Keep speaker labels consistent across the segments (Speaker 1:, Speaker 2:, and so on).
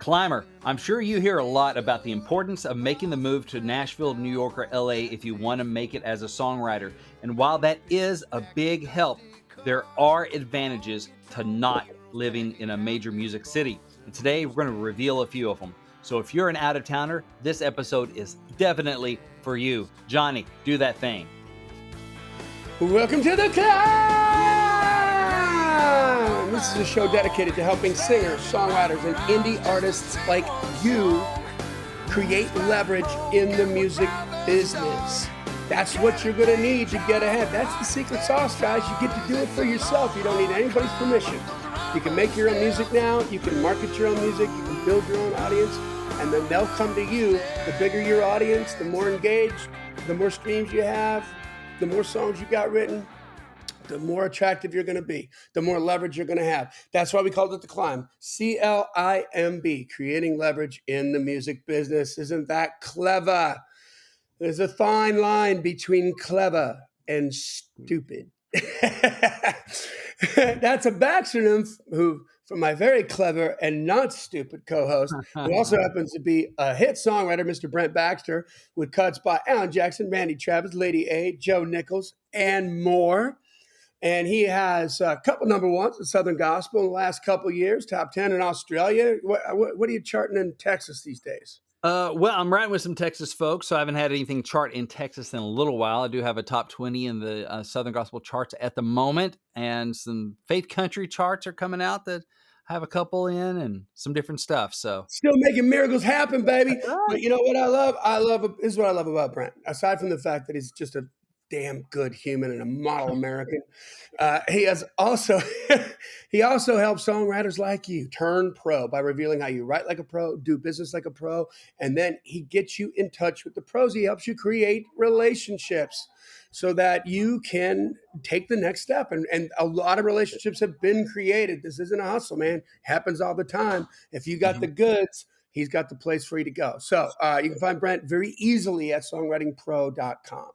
Speaker 1: Climber, I'm sure you hear a lot about the importance of making the move to Nashville, New York, or LA if you want to make it as a songwriter. And while that is a big help, there are advantages to not living in a major music city. And today we're going to reveal a few of them. So if you're an out of towner, this episode is definitely for you. Johnny, do that thing.
Speaker 2: Welcome to the C.L.I.M.B. This is a show dedicated to helping singers, songwriters, and indie artists like you create leverage in the music business. That's what you're going to need to get ahead. That's the secret sauce, guys. You get to do it for yourself. You don't need anybody's permission. You can make your own music now. You can market your own music. You can build your own audience. And then they'll come to you. The bigger your audience, the more engaged, the more streams you have, the more songs you got written, the more attractive you're going to be, the more leverage you're going to have. That's why we called it the C.L.I.M.B. C.L.I.M.B., creating leverage in the music business. Isn't that clever? There's a fine line between clever and stupid. That's a backsynonym for my very clever and not stupid co-host, who also happens to be a hit songwriter, Mr. Brent Baxter, with cuts by Alan Jackson, Randy Travis, Lady A, Joe Nichols, and more. And he has a couple number ones in Southern Gospel in the last couple of years, top 10 in Australia. What are you charting in Texas these days?
Speaker 1: Well, I'm riding with some Texas folks, so I haven't had anything chart in Texas in a little while. I do have a top 20 in the Southern Gospel charts at the moment, and some faith country charts are coming out that I have a couple in and some different stuff. So
Speaker 2: Still making miracles happen, baby.
Speaker 1: That's right.
Speaker 2: But you know what I love? This is what I love about Brent. Aside from the fact that he's just a damn good human and a model American, he also helps songwriters like you turn pro by revealing how you write like a pro, do business like a pro, and then he gets you in touch with the pros. He helps you create relationships so that you can take the next step. And a lot of relationships have been created. This isn't a hustle, man. Happens all the time. If you got the goods, he's got the place for you to go. So you can find Brent very easily at songwritingpro.com.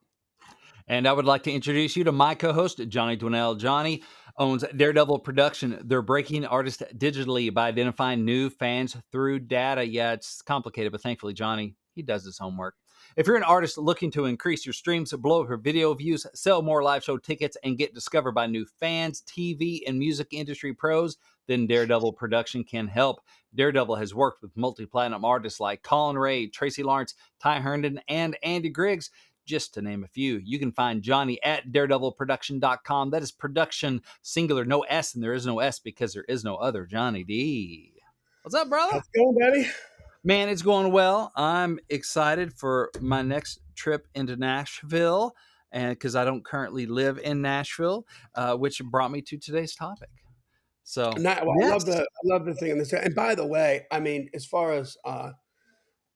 Speaker 1: And I would like to introduce you to my co-host, Johnny Dwinell. Johnny owns Daredevil Production. They're breaking artists digitally by identifying new fans through data. Yeah, it's complicated, but thankfully, Johnny, he does his homework. If you're an artist looking to increase your streams, blow up your video views, sell more live show tickets, and get discovered by new fans, TV, and music industry pros, then Daredevil Production can help. Daredevil has worked with multi-platinum artists like Colin Ray, Tracy Lawrence, Ty Herndon, and Andy Griggs, just to name a few. You can find Johnny at daredevilproduction.com. That is production singular, no S, and there is no S because there is no other Johnny D. What's up, brother?
Speaker 2: How's it going, baby?
Speaker 1: Man, it's going well. I'm excited for my next trip into Nashville, and because I don't currently live in Nashville, which brought me to today's topic. So,
Speaker 2: I love the thing in this. And by the way, I mean, as far as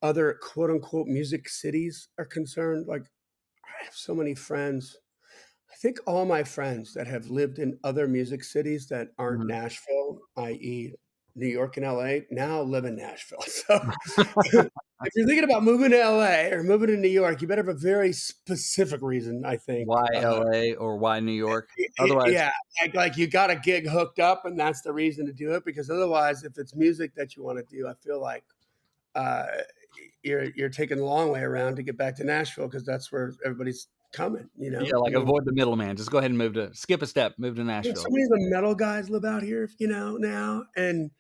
Speaker 2: other quote unquote music cities are concerned, like I have so many friends. I think all my friends that have lived in other music cities that aren't Nashville, i.e., New York and LA, now live in Nashville. So if you're thinking about moving to LA or moving to New York, you better have a very specific reason, I think.
Speaker 1: Why LA or why New York? Otherwise,
Speaker 2: Yeah, like you got a gig hooked up, and that's the reason to do it. Because otherwise, if it's music that you want to do, I feel like uh, you're taking the long way around to get back to Nashville because that's where everybody's coming.
Speaker 1: yeah, like avoid the middleman. Just go ahead and skip a step, move to Nashville.
Speaker 2: So many of the metal guys live out here, now, and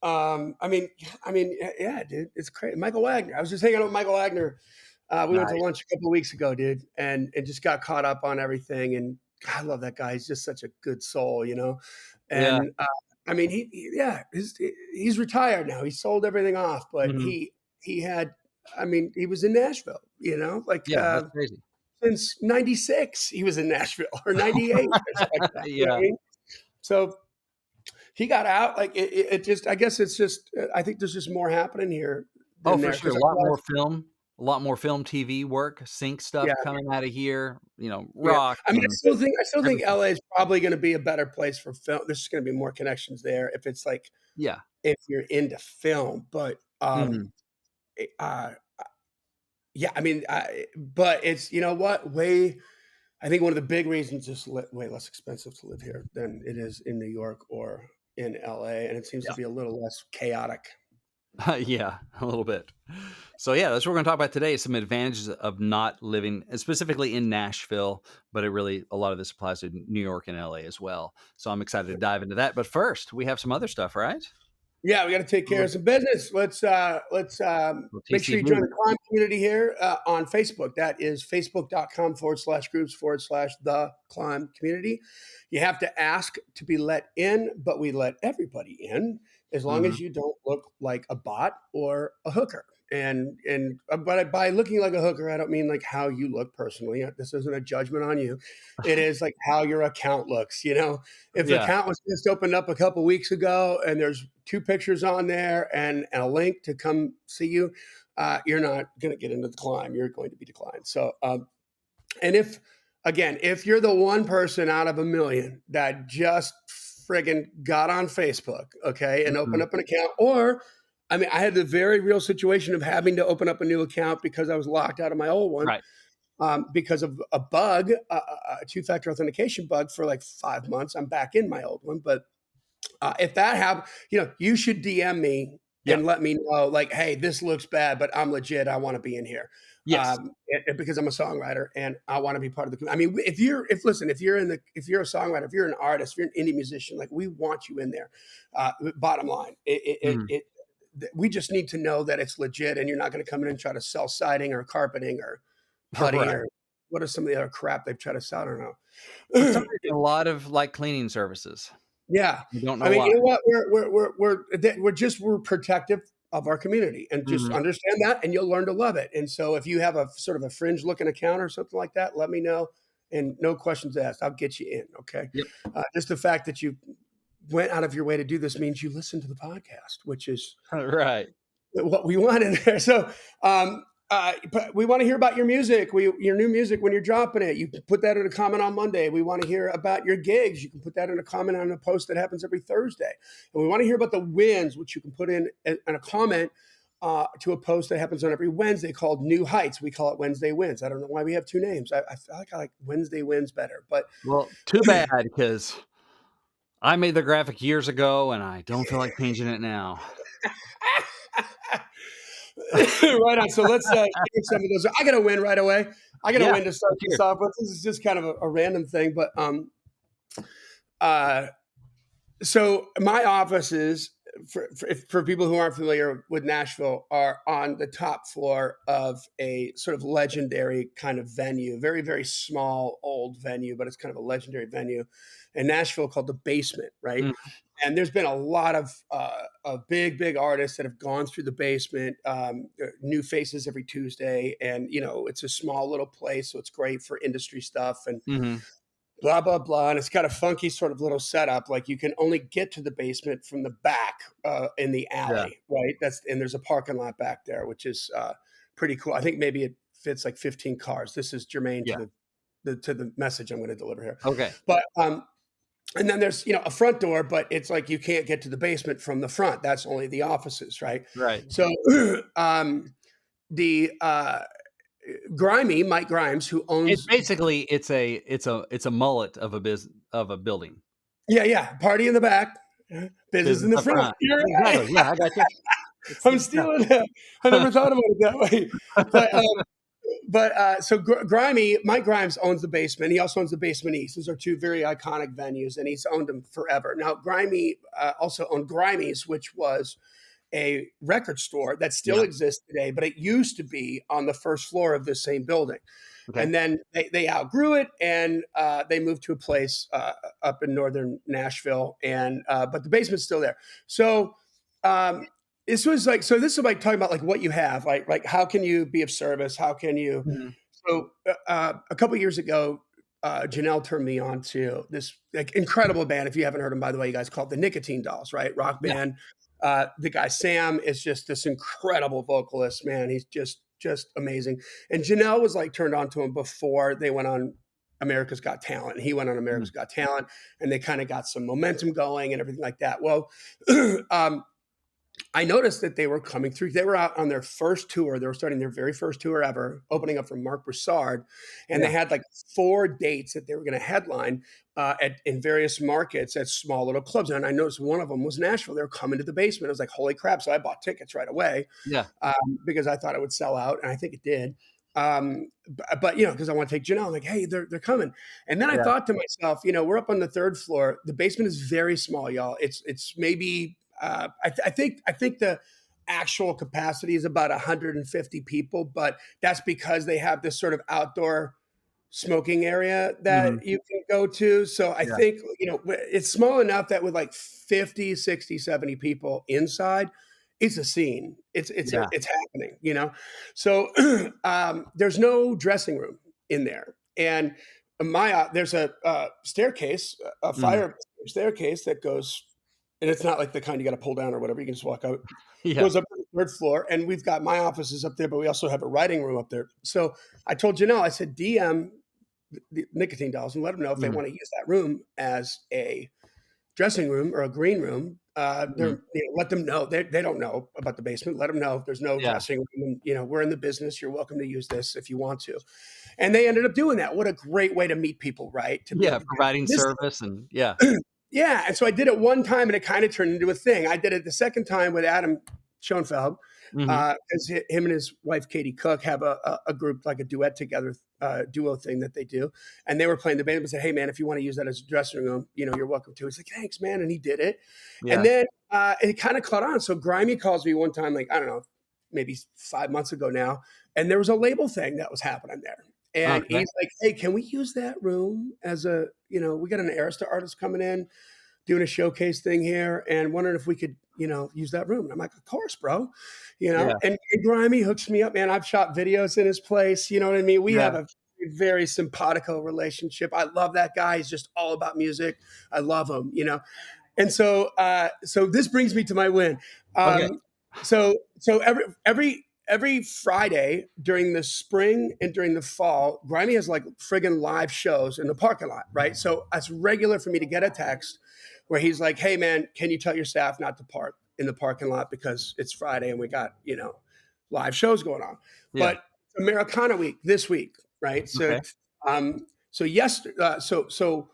Speaker 2: yeah, dude, it's crazy. Michael Wagner. I was just hanging out with Michael Wagner. We went to lunch a couple of weeks ago, dude, and just got caught up on everything. And God, I love that guy. He's just such a good soul, And he's retired now. He sold everything off, but he was in Nashville,
Speaker 1: That's crazy.
Speaker 2: Since '96, he was in Nashville or '98. Like that,
Speaker 1: Yeah.
Speaker 2: I mean? So he got out. Like it just. I guess it's just. I think there's just more happening here.
Speaker 1: Oh, for sure. A lot more film, TV work, sync stuff coming out of here. Rock.
Speaker 2: I mean, I still think LA is probably going to be a better place for film. There's going to be more connections there if it's like, if you're into film. But but it's I think one of the big reasons is way less expensive to live here than it is in New York or in LA, and it seems to be a little less chaotic.
Speaker 1: Yeah, a little bit. So yeah, that's what we're going to talk about today. Some advantages of not living, specifically in Nashville, but it really a lot of this applies to New York and LA as well. So I'm excited to dive into that. But first, we have some other stuff, right?
Speaker 2: Yeah, we got to take care of some business. Let's
Speaker 1: Little
Speaker 2: make sure you join
Speaker 1: TCB.
Speaker 2: the climb community here on Facebook. That is facebook.com/groups/the climb community. You have to ask to be let in, but we let everybody in as long
Speaker 1: Mhm.
Speaker 2: as you don't look like a bot or a hooker. But by looking like a hooker, I don't mean like how you look personally. This isn't a judgment on you. It is like how your account looks. You know, if the
Speaker 1: Yeah,
Speaker 2: account was just opened up a couple weeks ago and there's two pictures on there and a link to come see you, you're not going to get into the climb. You're going to be declined. So, and if, again, if you're the one person out of a million that just friggin' got on Facebook, okay, and opened
Speaker 1: mhm,
Speaker 2: up an account, or I mean, I had the very real situation of having to open up a new account because I was locked out of my old one,
Speaker 1: right.
Speaker 2: because of a bug, a two-factor authentication bug for like 5 months. I'm back in my old one, but if that happens, you should DM me
Speaker 1: Yeah.
Speaker 2: and let me know, like, hey, this looks bad, but I'm legit. I want to be in here,
Speaker 1: Yes.
Speaker 2: because I'm a songwriter and I want to be part of the. I mean, if you're if you're a songwriter, if you're an artist, if you're an indie musician, like we want you in there. Bottom line,
Speaker 1: Mhm.
Speaker 2: we just need to know that it's legit, and you're not going to come in and try to sell siding or carpeting or putty
Speaker 1: Right.
Speaker 2: or what is some of the other crap they've tried to sell? I don't
Speaker 1: For some
Speaker 2: know.
Speaker 1: reason, a lot of like cleaning services.
Speaker 2: Yeah.
Speaker 1: I don't
Speaker 2: I
Speaker 1: know
Speaker 2: mean,
Speaker 1: why.
Speaker 2: you know what? We're protective of our community, and just
Speaker 1: Mhm.
Speaker 2: understand that, and you'll learn to love it. And so, if you have a sort of a fringe looking account or something like that, let me know, and no questions asked. I'll get you in. Okay.
Speaker 1: Yep.
Speaker 2: Just the fact that you went out of your way to do this means you listen to the podcast, which is
Speaker 1: Right.
Speaker 2: what we want in there. So, but we want to hear about your music, your new music when you're dropping it. You can put that in a comment on Monday. We want to hear about your gigs. You can put that in a comment on a post that happens every Thursday. And we want to hear about the wins, which you can put in a comment to a post that happens on every Wednesday called New Heights. We call it Wednesday Wins. I don't know why we have two names. I feel like I like Wednesday Wins better, but
Speaker 1: Well, too bad because I made the graphic years ago and I don't feel like changing it now.
Speaker 2: right on. So let's hear some of those. I got to win right away. I got to
Speaker 1: Yeah.
Speaker 2: win to start this
Speaker 1: Cheers.
Speaker 2: off with. This is just kind of a random thing, but uh, so my offices for people who aren't familiar with Nashville are on the top floor of a sort of legendary kind of venue, very very small old venue, but it's kind of a legendary venue in Nashville called the Basement, right?
Speaker 1: Mm,
Speaker 2: And there's been a lot of big artists that have gone through the Basement, new faces every Tuesday, and it's a small little place, so it's great for industry stuff and
Speaker 1: mhm.
Speaker 2: blah blah blah. And it's got a funky sort of little setup, like you can only get to the Basement from the back, in the
Speaker 1: Yeah.
Speaker 2: alley, right? And there's a parking lot back there, which is pretty cool. I think maybe it fits like 15 cars. This is germane to
Speaker 1: Yeah.
Speaker 2: the message I'm going to deliver here,
Speaker 1: Okay.
Speaker 2: but and then there's a front door, but it's like you can't get to the Basement from the front. That's only the offices, right?
Speaker 1: Right.
Speaker 2: So the Grimy Mike Grimes, who
Speaker 1: It's
Speaker 2: owns,
Speaker 1: basically it's a mullet of a building.
Speaker 2: yeah, party in the back, business in
Speaker 1: Business
Speaker 2: the
Speaker 1: up
Speaker 2: front.
Speaker 1: front.
Speaker 2: You're right.
Speaker 1: Exactly. Yeah, I got you. It's
Speaker 2: I'm stealing that. I never thought about it that way. But so Grimy, Mike Grimes owns the Basement. He also owns the Basement East. Those are two very iconic venues, and he's owned them forever. Now, Grimy also owned Grimey's, which was a record store that still
Speaker 1: Yeah.
Speaker 2: exists today, but it used to be on the first floor of the same building.
Speaker 1: Okay.
Speaker 2: And then they outgrew it, and they moved to a place up in northern Nashville, and but the Basement's still there. So um, this is like talking about like what you have, like how can you be of service? How can you?
Speaker 1: Mhm.
Speaker 2: So a couple years ago, Janelle turned me on to this like incredible band. If you haven't heard them, by the way, you guys, called the Nicotine Dolls, right? Rock
Speaker 1: Yeah.
Speaker 2: band. The guy Sam is just this incredible vocalist, man. He's just amazing. And Janelle was like turned on to him before they went on America's Got Talent. He went on
Speaker 1: Mhm.
Speaker 2: America's Got Talent, and they kind of got some momentum going and everything like that. Well, I noticed that they were coming through. They were out on their first tour. They were starting their very first tour ever, opening up for Mark Broussard, and they
Speaker 1: Yeah.
Speaker 2: had like 4 dates that they were gonna headline, in various markets at small little clubs, and I noticed one of them was Nashville. They were coming to the basement. I was like, "Holy crap." So I bought tickets right away,
Speaker 1: Yeah.
Speaker 2: because I thought it would sell out, and I think it did. But, because I wanna take Janelle, I'm like, "Hey, they're coming." And then I
Speaker 1: Yeah.
Speaker 2: thought to myself, we're up on the 3rd floor. The basement is very small, y'all. It's maybe, I think the actual capacity is about 150 people, but that's because they have this sort of outdoor smoking area
Speaker 1: Mhm.
Speaker 2: that you can go to. So I
Speaker 1: Yeah.
Speaker 2: think, it's small enough that with like 50, 60, 70 people inside, it's a scene.
Speaker 1: Yeah.
Speaker 2: It's happening. So there's no dressing room in there. And there's a staircase, a
Speaker 1: Mhm.
Speaker 2: fire staircase that goes, and it's not like the kind you got to pull down or whatever. You can just walk out,
Speaker 1: Yeah.
Speaker 2: goes up to the 3rd floor. And we've got my offices up there, but we also have a writing room up there. So I told Janelle, I said, DM the nicotine dolls and let them know if they
Speaker 1: Mhm.
Speaker 2: want to use that room as a dressing room or a green room.
Speaker 1: Mhm.
Speaker 2: Let them know they don't know about the basement. Let them know there's no
Speaker 1: Yeah.
Speaker 2: dressing room. And, we're in the business. You're welcome to use this if you want to. And they ended up doing that. What a great way to meet people, right? To be able
Speaker 1: Yeah,
Speaker 2: to do
Speaker 1: providing
Speaker 2: this.
Speaker 1: service and yeah.
Speaker 2: Yeah, and so I did it one time, and it kinda turned into a thing. I did it the second time with Adam Schoenfeld,
Speaker 1: Mhm.
Speaker 2: 'cause him and his wife, Katie Cook, have a group, like a duet together, duo thing that they do, and they were playing the band and said, "Hey, man, if you wanna use that as a dressing room, you're welcome to." He's like, "Thanks, man," and he did it, and
Speaker 1: Yeah.
Speaker 2: then, it kinda caught on, so Grimy calls me one time, like, I don't know, maybe 5 months ago now, and there was a label thing that was happening there, and
Speaker 1: Okay.
Speaker 2: he's like, "Hey, can we use that room as we got an Arista artist coming in, doing a showcase thing here and wondering if we could, use that room." And I'm like, "Of course, bro."
Speaker 1: Yeah.
Speaker 2: And Grimy hooks me up, man. I've shot videos in his place. You know what I mean? We have
Speaker 1: Yeah.
Speaker 2: a very simpatico relationship. I love that guy. He's just all about music. I love him. And so this brings me to my win.
Speaker 1: Okay.
Speaker 2: So every Friday during the spring and during the fall, Grimy has like friggin' live shows in the parking lot, right? So it's regular for me to get a text where he's like, "Hey man, can you tell your staff not to park in the parking lot because it's Friday and we got live shows going on."
Speaker 1: Yeah.
Speaker 2: But Americana week this week, right? So
Speaker 1: Okay.
Speaker 2: so yesterday, so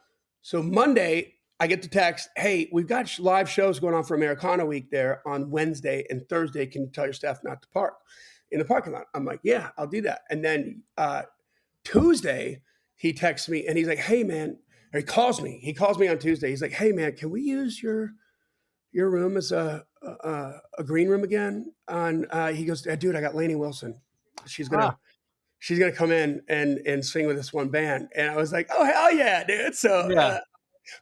Speaker 2: Monday, I get the text, "Hey, we've got live shows going on for Americana Week there on Wednesday and Thursday. Can you tell your staff not to park in the parking lot?" I'm like, "Yeah, I'll do that." And then Tuesday, he texts me and he's like, "Hey, man," or he calls me. He calls me on Tuesday. He's like, "Hey, man, can we use your room as a green room again?" On He goes, "Dude, I got Lainey Wilson. She's
Speaker 1: Ah,
Speaker 2: gonna she's gonna come in and sing with this one band." And I was like, "Oh hell yeah, dude!" So
Speaker 1: yeah.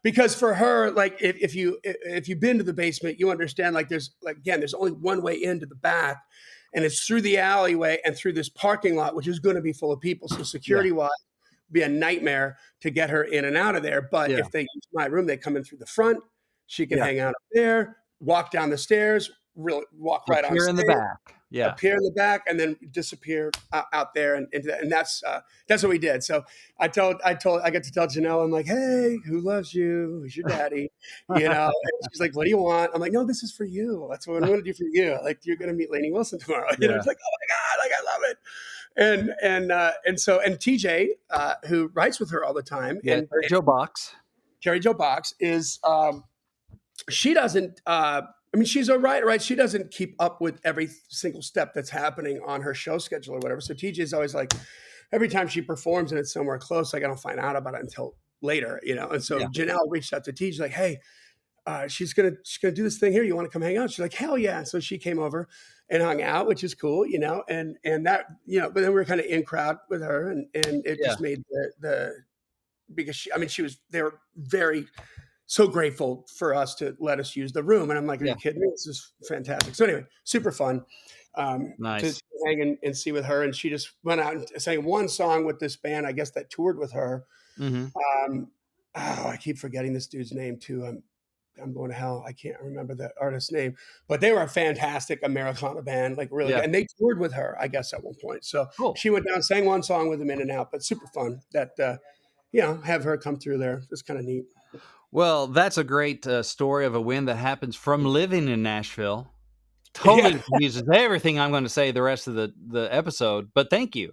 Speaker 2: because for her, like if you've been to the basement, you understand like there's only one way into the back, and it's through the alleyway and through this parking lot, which is going to be full of people. So
Speaker 1: Yeah.
Speaker 2: security wise, be a nightmare to get her in and out of there. But
Speaker 1: Yeah.
Speaker 2: if they use my room, they come in through the front. She can
Speaker 1: Yeah.
Speaker 2: hang out up there, walk down the stairs, really walk right on
Speaker 1: Appear in the
Speaker 2: stage,
Speaker 1: back. Yeah.
Speaker 2: appear in the back, and then disappear out there, and into that. And that's what we did. So I got to tell Janelle, I'm like, "Hey, who loves you? Who's your daddy?" And she's like, "What do you want?" I'm like, "No, this is for you. That's what I'm going to do for you. Like, you're going to meet Lainey Wilson tomorrow."
Speaker 1: Yeah.
Speaker 2: It's like, "Oh my god, like I love it." And TJ, who writes with her all the time,
Speaker 1: Yeah. There's Joe Box.
Speaker 2: Carrie Jo Box is she doesn't. I mean, she's a writer, right? She doesn't keep up with every single step that's happening on her show schedule or whatever. So TJ is always like, every time she performs and it's somewhere close, like I don't find out about it until later. And so
Speaker 1: Yeah.
Speaker 2: Janelle reached out to TJ like, "Hey, she's gonna do this thing here. You want to come hang out?" She's like, "Hell yeah!" And so she came over and hung out, which is cool. And that But then we were kind of in crowd with her, and it
Speaker 1: Yeah.
Speaker 2: just made the because she was they were very so grateful for us to let us use the room. And I'm like, "Are you
Speaker 1: Yeah.
Speaker 2: kidding me? This is fantastic." So anyway, super fun to
Speaker 1: Nice.
Speaker 2: hang and see with her. And she just went out and sang one song with this band, I guess that toured with her.
Speaker 1: Mhm.
Speaker 2: I keep forgetting this dude's name too. I'm going to hell. I can't remember the artist's name, but they were a fantastic Americana band, like really good.
Speaker 1: Yeah.
Speaker 2: And they toured with her, I guess, at one point. So
Speaker 1: Cool.
Speaker 2: she went down, sang one song with them in and out, but super fun that, have her come through there. It's kind of neat.
Speaker 1: Well, that's a great, story of a win that happens from living in Nashville. totally confuses everything I'm going to say the rest of the episode. But thank you.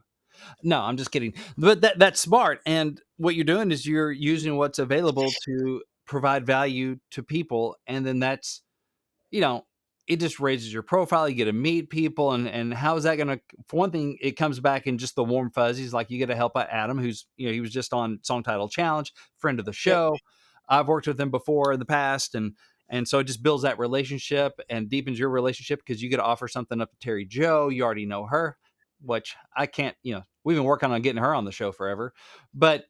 Speaker 1: No, I'm just kidding. But that's smart. And what you're doing is you're using what's available to provide value to people, and then that's, you know, it just raises your profile. You get to meet people, and how is that going to? For one thing, it comes back in just the warm fuzzies. Like you get to help out Adam, who's he was just on Song Title Challenge, friend of the
Speaker 2: Yep.
Speaker 1: show. I've worked with him before in the past, and so it just builds that relationship and deepens your relationship because you get to offer something up to Terry Joe. You already know her, which I can't. We've been working on getting her on the show forever, but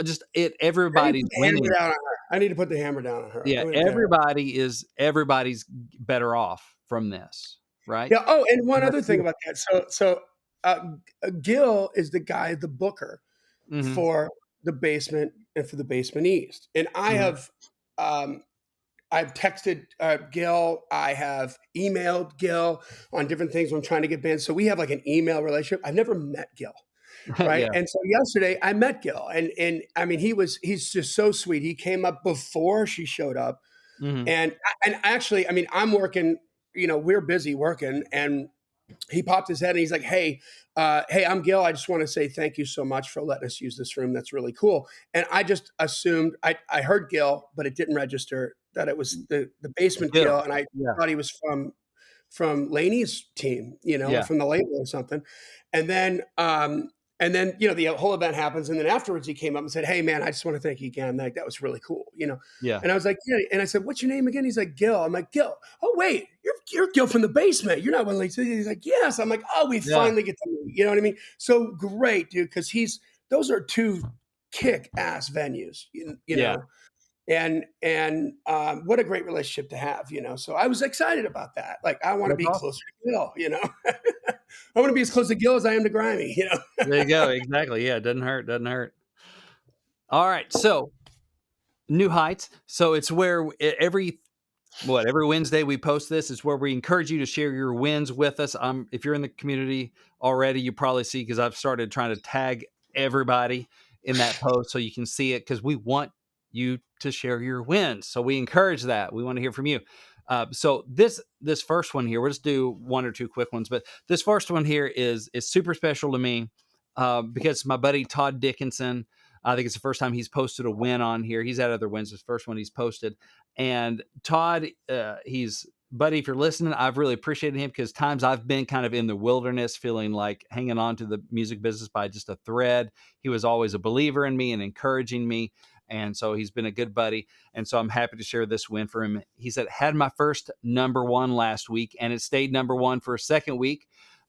Speaker 1: just
Speaker 2: I need to
Speaker 1: everybody's
Speaker 2: put the hammer
Speaker 1: winning.
Speaker 2: down on her. I need to put the hammer down on her.
Speaker 1: Yeah, everybody's better off from this, right?
Speaker 2: Yeah. Oh, and one
Speaker 1: That's
Speaker 2: other thing
Speaker 1: beautiful.
Speaker 2: about that. Gil is the guy, the booker
Speaker 1: Mhm,
Speaker 2: for the basement and for the basement east. And
Speaker 1: mhm.
Speaker 2: um, I've texted Gil. I have emailed Gil on different things when I'm trying to get bands. So we have like an email relationship. I've never met Gil. Right.
Speaker 1: Yeah.
Speaker 2: And so yesterday I met Gil, and I mean, he's just so sweet. He came up before she showed up.
Speaker 1: Mhm.
Speaker 2: And actually, I mean, I'm working, we're busy working, and he popped his head and he's like, hey, I'm Gil. I just want to say thank you so much for letting us use this room. That's really cool. And I just assumed I heard Gil, but it didn't register that it was the basement Gil.
Speaker 1: Gil.
Speaker 2: And I
Speaker 1: Yeah,
Speaker 2: thought he was from Laney's team, or
Speaker 1: yeah,
Speaker 2: from the label or something. And then, the whole event happens. And then afterwards he came up and said, hey man, I just want to thank you again. That was really cool.
Speaker 1: yeah,
Speaker 2: And I was like, yeah. And I said, what's your name again? He's like, Gil. I'm like, Gil. Oh, wait, you're Gil from the basement. You're not one of these. He's like, yes. I'm like, oh, we
Speaker 1: yeah.
Speaker 2: finally get to meet. You know what I mean? So great, dude. Cause those are two kick ass venues,
Speaker 1: Yeah.
Speaker 2: and what a great relationship to have. So I was excited about that. Like, I want to
Speaker 1: That's
Speaker 2: be
Speaker 1: awesome.
Speaker 2: closer to Gil. I want to be as close to Gil as I am to Grimy.
Speaker 1: There you go, exactly, yeah, it doesn't hurt, doesn't hurt. Alright, so, New Heights. So it's where every Wednesday we post this. It's where we encourage you to share your wins with us. If you're in the community already, you probably see because I've started trying to tag everybody in that post so you can see it because we want you to share your wins. So we encourage that. We want to hear from you. So this first one here, we'll just do one or two quick ones, but this first one here is super special to me because my buddy Todd Dickinson. I think it's the first time he's posted a win on here. He's had other wins. It's the first one he's posted. And Todd, he's buddy, if you're listening, I've really appreciated him because times I've been kind of in the wilderness, feeling like hanging on to the music business by just a thread. He was always a believer in me and encouraging me. And so he's been a good buddy. And so I'm happy to share this win for him. He said, had my first number one last week, and it stayed number one for a second week.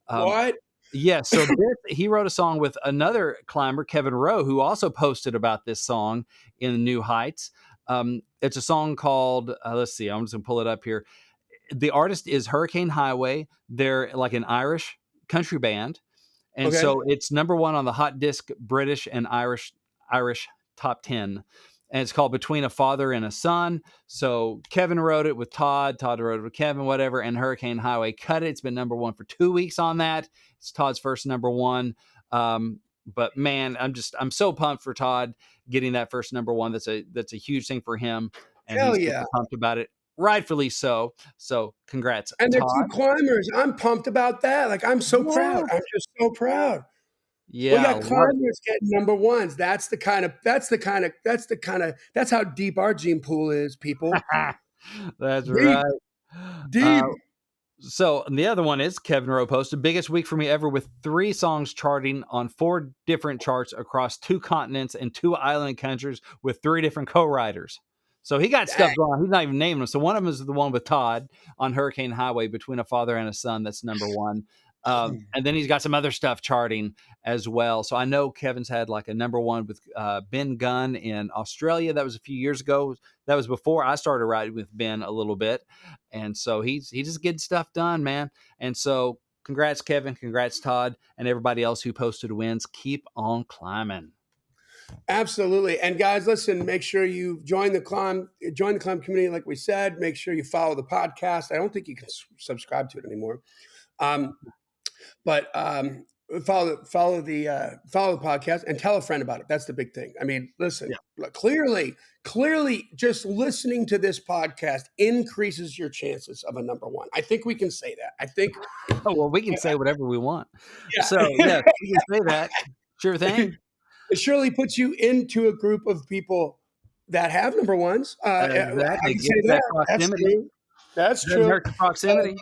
Speaker 1: Um,
Speaker 2: What?
Speaker 1: yeah, so he wrote a song with another climber, Kevin Rowe, who also posted about this song in New Heights. It's a song called, let's see, I'm just going to pull it up here. The artist is Hurricane Highway. They're like an Irish country band. And
Speaker 2: Okay.
Speaker 1: so it's number one on the Hot Disc British and Irish top 10. And it's called Between a Father and a Son. So Kevin wrote it with Todd wrote it with Kevin, whatever, and Hurricane Highway cut it. It's been number one for 2 weeks on that. It's Todd's first number one. But man, I'm so pumped for Todd getting that first number one. That's a huge thing for him, and
Speaker 2: Hell
Speaker 1: he's
Speaker 2: yeah.
Speaker 1: super pumped about it. Rightfully so. So congrats,
Speaker 2: And they're two
Speaker 1: Todd.
Speaker 2: climbers. I'm pumped about that. Like, I'm so proud.
Speaker 1: Yeah.
Speaker 2: I'm just so proud. We
Speaker 1: Yeah, I
Speaker 2: got
Speaker 1: love
Speaker 2: climbers getting number ones. That's how deep our gene pool is, people.
Speaker 1: it. That's
Speaker 2: Deep,
Speaker 1: right. Uh,
Speaker 2: deep.
Speaker 1: So the other one is Kevin Rowe posted biggest week for me ever with 3 songs charting on 4 different charts across 2 continents and 2 island countries with 3 different co-writers. So he got stuff
Speaker 2: Dang.
Speaker 1: going on. He's not even naming them. So one of them is the one with Todd on Hurricane Highway, Between a Father and a Son. That's number one. And then he's got some other stuff charting as well. So I know Kevin's had like a number one with Ben Gunn in Australia. That was a few years ago. That was before I started writing with Ben a little bit. And so he just gets stuff done, man. And so congrats, Kevin. Congrats, Todd, and everybody else who posted wins. Keep on climbing.
Speaker 2: Absolutely. And guys, listen, make sure you join the climb community, like we said. Make sure you follow the podcast. I don't think you can subscribe to it anymore. Um, but follow the podcast and tell a friend about it. That's the big thing. I mean, listen,
Speaker 1: Yeah.
Speaker 2: look, clearly, just listening to this podcast increases your chances of a number one. I think we can say that. I think,
Speaker 1: Oh, well, we can say whatever we want. So,
Speaker 2: yeah,
Speaker 1: yes, we can say that. Sure thing.
Speaker 2: it surely puts you into a group of people that have number ones. I
Speaker 1: Exactly.
Speaker 2: can say
Speaker 1: Gives that
Speaker 2: that. That's
Speaker 1: proximity.
Speaker 2: true. That's
Speaker 1: Doesn't
Speaker 2: true.
Speaker 1: hurt the proximity.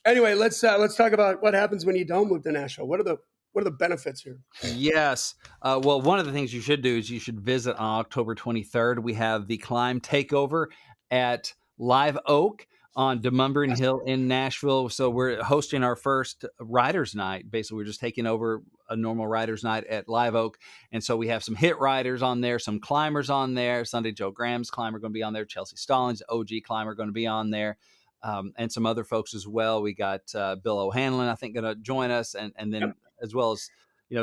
Speaker 2: Anyway, let's talk about what happens when you don't move to Nashville. What are the benefits here?
Speaker 1: Yes. Well, one of the things you should do is you should visit on October 23rd. We have the C.L.I.M.B takeover at Live Oak on Demumbrian Hill in Nashville. So we're hosting our first writers night. Basically, we're just taking over a normal writers night at Live Oak. And so we have some hit writers on there, some climbers on there. Sunday Joe Graham's climber going to be on there. Chelsea Stallings, OG climber, going to be on there. And some other folks as well. We got Bill O'Hanlon, I think, going to join us. And then
Speaker 2: Yep.
Speaker 1: as well as,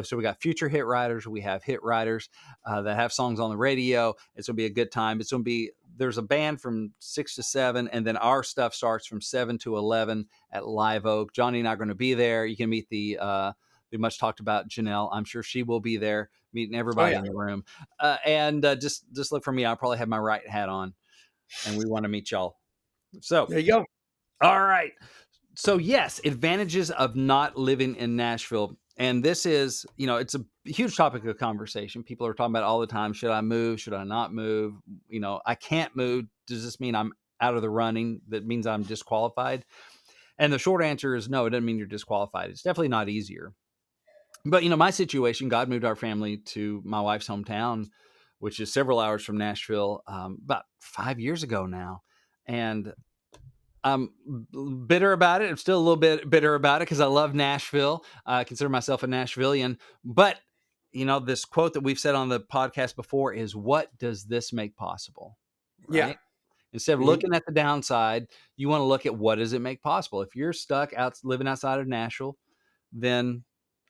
Speaker 1: so we got future hit writers. We have hit writers that have songs on the radio. It's going to be a good time. It's going to be, there's a band from 6 to 7, and then our stuff starts from 7 to 11 at Live Oak. Johnny and I are going to be there. You can meet the much talked about Janelle. I'm sure she will be there, meeting everybody in the room. And just look for me. I'll probably have my right hat on, and we want to meet y'all. So
Speaker 2: There you go.
Speaker 1: All right. So yes, advantages of not living in Nashville. And this is, it's a huge topic of conversation. People are talking about it all the time. Should I move? Should I not move? I can't move. Does this mean I'm out of the running? That means I'm disqualified? And the short answer is no, it doesn't mean you're disqualified. It's definitely not easier. But, my situation, God moved our family to my wife's hometown, which is several hours from Nashville, about 5 years ago now. And I'm bitter about it. I'm still a little bit bitter about it because I love Nashville. I consider myself a Nashvilleian. But, this quote that we've said on the podcast before is, what does this make possible?
Speaker 2: Yeah.
Speaker 1: Right? Instead of looking at the downside, you want to look at what does it make possible. If you're stuck out living outside of Nashville, then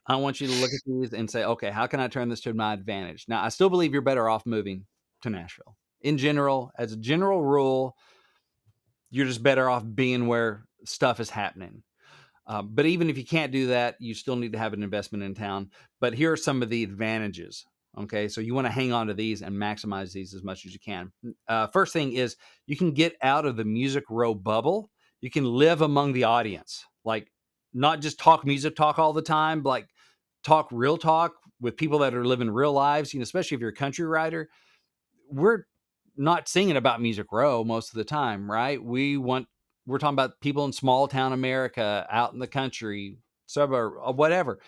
Speaker 1: I want you to look at these and say, okay, how can I turn this to my advantage? Now, I still believe you're better off moving to Nashville. In general, as a general rule, you're just better off being where stuff is happening. But even if you can't do that, you still need to have an investment in town. But here are some of the advantages. Okay, so you want to hang on to these and maximize these as much as you can. First thing is you can get out of the Music Row bubble. You can live among the audience, like not just talk music talk all the time, but like talk real talk with people that are living real lives. Especially if you're a country writer, we're not singing about Music Row most of the time, right? We're talking about people in small town America, out in the country, suburb, or whatever.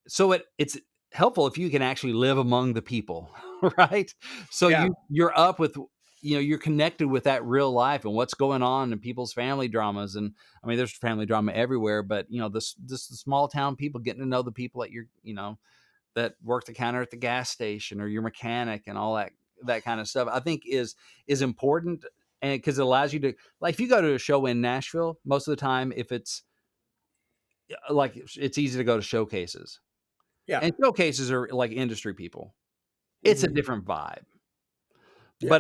Speaker 1: So it's helpful if you can actually live among the people, right? So
Speaker 2: Yeah.
Speaker 1: you're up with, you're connected with that real life and what's going on in people's family dramas. And I mean, there's family drama everywhere, but this the small town people, getting to know the people at your, that work the counter at the gas station or your mechanic and all that kind of stuff, I think is important. And because it allows you to, like, if you go to a show in Nashville, most of the time, if it's like, it's easy to go to showcases,
Speaker 2: Yeah.
Speaker 1: and showcases are like industry people. It's a different vibe.
Speaker 2: Yeah.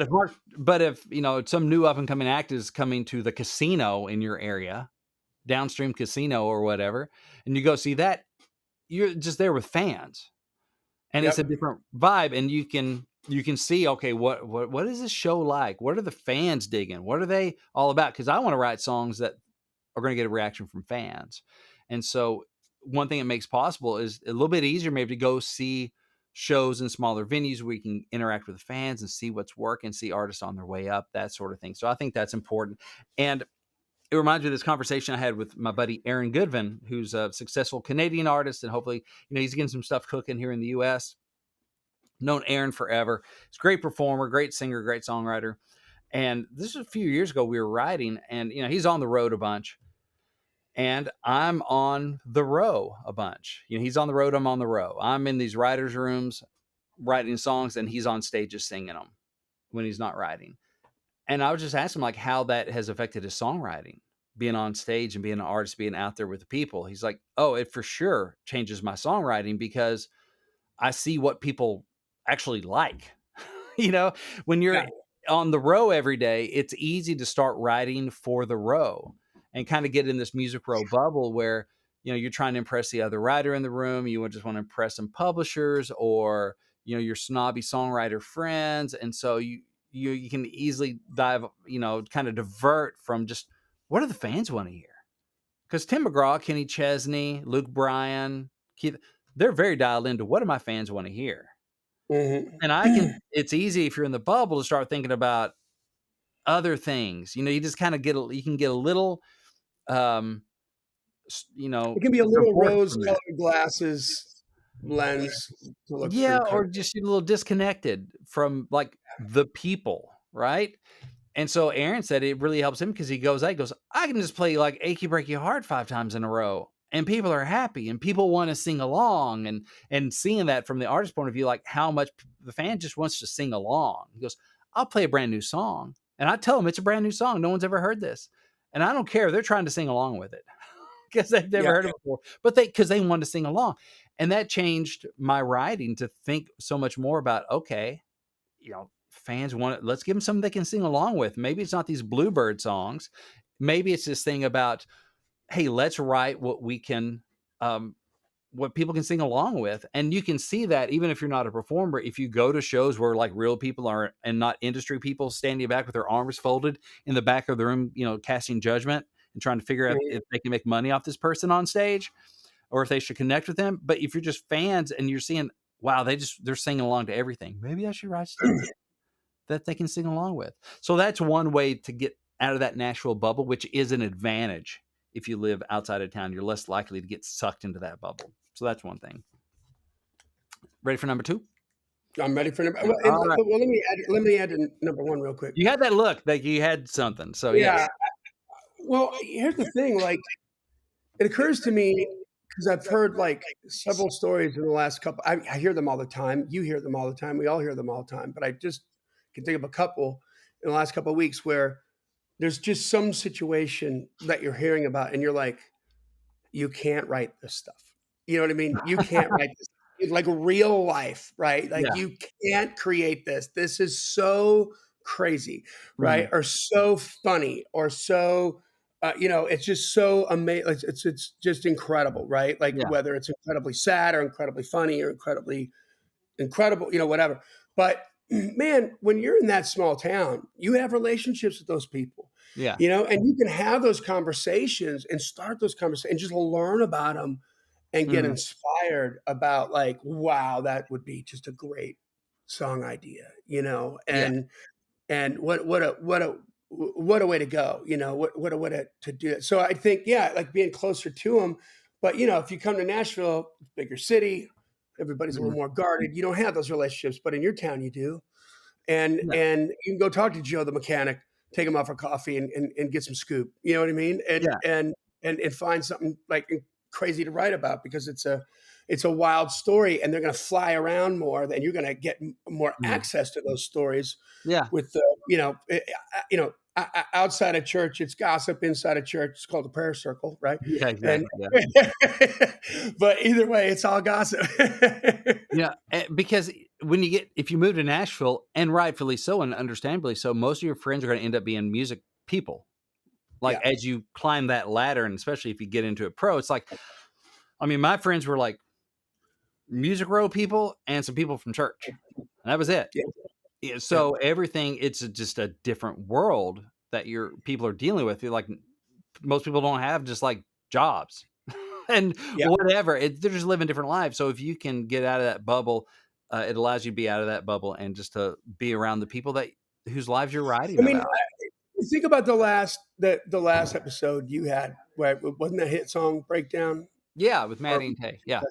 Speaker 1: But if some new up and coming act is coming to the casino in your area, downstream casino or whatever, and you go see that, you're just there with fans. And it's a
Speaker 2: Yep.
Speaker 1: different vibe, and you can see, okay, what is this show like? What are the fans digging? What are they all about? Because I want to write songs that are going to get a reaction from fans. And so one thing it makes possible is a little bit easier maybe to go see shows in smaller venues where you can interact with the fans and see what's working, see artists on their way up, that sort of thing. So I think that's important. And it reminds me of this conversation I had with my buddy Aaron Goodvin, who's a successful Canadian artist, and hopefully, he's getting some stuff cooking here in the U.S. Known Aaron forever. He's a great performer, great singer, great songwriter. And this was a few years ago. We were writing, and he's on the road a bunch, and I'm on the row a bunch. He's on the road, I'm on the row. I'm in these writers' rooms writing songs, and he's on stages singing them when he's not writing. And I was just asking him, like, how that has affected his songwriting, being on stage and being an artist, being out there with the people. He's like, oh, it for sure changes my songwriting because I see what people actually like. When you're
Speaker 2: Yeah.
Speaker 1: on the row every day, it's easy to start writing for the row and kind of get in this Music Row bubble where you're trying to impress the other writer in the room. You just want to impress some publishers or, your snobby songwriter friends. And so you can easily dive, kind of divert from just what do the fans want to hear? Because Tim McGraw, Kenny Chesney, Luke Bryan, Keith, they're very dialed into what do my fans want to hear?
Speaker 2: Mhm.
Speaker 1: And it's easy if you're in the bubble to start thinking about other things. You just kind of you can get a little, um,
Speaker 2: It can be a little
Speaker 1: divorced from that.
Speaker 2: rose-colored glasses lens to look
Speaker 1: Yeah,
Speaker 2: through
Speaker 1: or
Speaker 2: kind of.
Speaker 1: just a little disconnected from like the people, right? And so Aaron said it really helps him because he goes, I can just play like Achy Breaky Heart 5 times in a row. And people are happy and people want to sing along and seeing that from the artist point of view, like how much the fan just wants to sing along. He goes, I'll play a brand new song. And I tell them it's a brand new song. No one's ever heard this. And I don't care. They're trying to sing along with it because they've
Speaker 2: Yeah.
Speaker 1: never heard it before. But because they wanted to sing along. And that changed my writing to think so much more about, okay, fans want it. Let's give them something they can sing along with. Maybe it's not these Bluebird songs. Maybe it's this thing about, hey, let's write what people can sing along with. And you can see that even if you're not a performer, if you go to shows where like real people are and not industry people standing back with their arms folded in the back of the room, casting judgment and trying to figure out
Speaker 2: Mhm.
Speaker 1: if they can make money off this person on stage or if they should connect with them. But if you're just fans and you're seeing, wow, they're singing along to everything. Maybe I should write stuff that they can sing along with. So that's one way to get out of that Nashville bubble, which is an advantage. If you live outside of town, you're less likely to get sucked into that bubble. So that's one thing. Ready for number 2?
Speaker 2: I'm ready for number well, and
Speaker 1: All right.
Speaker 2: well, let me add to number 1 real quick.
Speaker 1: You had that look like you had something. So
Speaker 2: Yeah.
Speaker 1: yes.
Speaker 2: Well, here's the thing, like, it occurs to me because 'cause I've heard, like, several stories in the last couple I hear them all the time, you hear them all the time, we all hear them all the time, but I just can think of a couple in the last couple of weeks where there's just some situation that you're hearing about, and you're like, "You can't write this stuff." You know what I mean? You can't write this. It's like real life, right? Like,
Speaker 1: Yeah.
Speaker 2: you can't create this. This is so crazy, right?
Speaker 1: Mhm.
Speaker 2: Or so funny or so, it's just so amazing. It's just incredible, right? Like,
Speaker 1: Yeah.
Speaker 2: whether it's incredibly sad or incredibly funny or incredibly incredible, whatever. But man, when you're in that small town, you have relationships with those people,
Speaker 1: Yeah.
Speaker 2: and you can have those conversations and start those conversations and just learn about them and get
Speaker 1: Mhm.
Speaker 2: inspired about like, wow, that would be just a great song idea,
Speaker 1: Yeah.
Speaker 2: and what a way to go, what a way to do it. So I think, yeah, like being closer to them. But if you come to Nashville, bigger city, everybody's a
Speaker 1: Mhm.
Speaker 2: little more guarded. You don't have those relationships, but in your town you do. And
Speaker 1: Yeah.
Speaker 2: and you can go talk to Joe the mechanic, take him out for coffee and get some scoop. You know what I mean? And
Speaker 1: Yeah.
Speaker 2: and and find something like crazy to write about because it's a wild story and they're going to fly around more, then you're going to get more
Speaker 1: Mhm.
Speaker 2: access to those stories
Speaker 1: Yeah.
Speaker 2: with the outside of church it's gossip, inside of church it's called the prayer circle, right?
Speaker 1: Yeah,
Speaker 2: And
Speaker 1: exactly. Yeah.
Speaker 2: but either way it's all gossip.
Speaker 1: Yeah, because if you move to Nashville, and rightfully so, and understandably so, most of your friends are gonna end up being music people. Like,
Speaker 2: Yeah,
Speaker 1: as you climb that ladder, and especially if you get into it pro, it's like I mean, my friends were, like, Music Row people and some people from church, and that was it.
Speaker 2: yeah,
Speaker 1: Yeah,
Speaker 2: yeah.
Speaker 1: so everything it's just a different world that your people are dealing with. You're like, most people don't have just, like, jobs. And
Speaker 2: Yeah.
Speaker 1: whatever. They're just living different lives. So if you can get out of that bubble, it allows you to be out of that bubble and just to be around the people whose lives you're writing
Speaker 2: I mean,
Speaker 1: about.
Speaker 2: think about the last episode you had, right? Wasn't that hit song breakdown?
Speaker 1: Yeah, with
Speaker 2: Or
Speaker 1: Maddie and Tay. Yeah.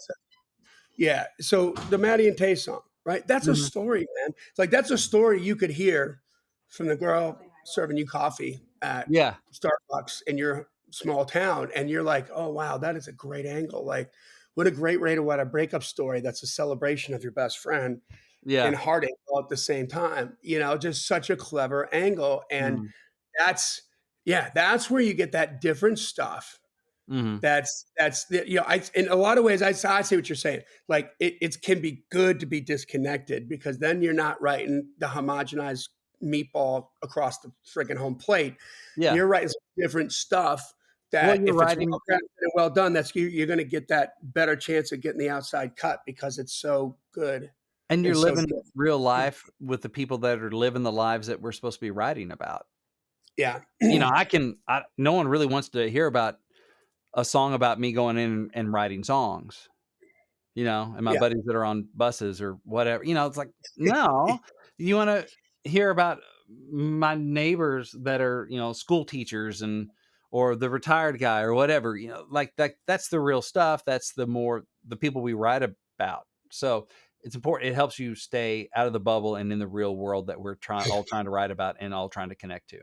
Speaker 2: yeah. So the Maddie and Tay song, right? That's a
Speaker 1: Mhm.
Speaker 2: story, man. It's like that's a story you could hear from the girl serving you coffee at
Speaker 1: Yeah.
Speaker 2: Starbucks in your small town, and you're like, oh wow, that is a great angle. Like, what a great way to write a breakup story that's a celebration of your best friend and
Speaker 1: Yeah.
Speaker 2: heartache all at the same time. Just such a clever angle. And
Speaker 1: Mhm.
Speaker 2: that's yeah, that's where you get that different stuff.
Speaker 1: Mhm.
Speaker 2: That's the I in a lot of ways, I see what you're saying. Like, it can be good to be disconnected because then you're not writing the homogenized meatball across the freaking home plate.
Speaker 1: Yeah.
Speaker 2: You're writing some different stuff
Speaker 1: Well,
Speaker 2: that
Speaker 1: you're
Speaker 2: if it's well
Speaker 1: writing
Speaker 2: crafted and well done, that's you're going to get that better chance of getting the outside cut because it's so good
Speaker 1: and
Speaker 2: and
Speaker 1: you're
Speaker 2: so
Speaker 1: living
Speaker 2: different.
Speaker 1: real life with the people that are living the lives that we're supposed to be writing about.
Speaker 2: Yeah.
Speaker 1: You know, no one really wants to hear about a song about me going in and writing songs, you know, and my
Speaker 2: Yeah.
Speaker 1: buddies that are on buses or whatever. You know, it's like, no, you want to hear about my neighbors that are, you know, school teachers and or the retired guy or whatever, you know, like that's the real stuff. That's the people we write about. So it's important. It helps you stay out of the bubble and in the real world that we're trying to write about and all trying to connect to.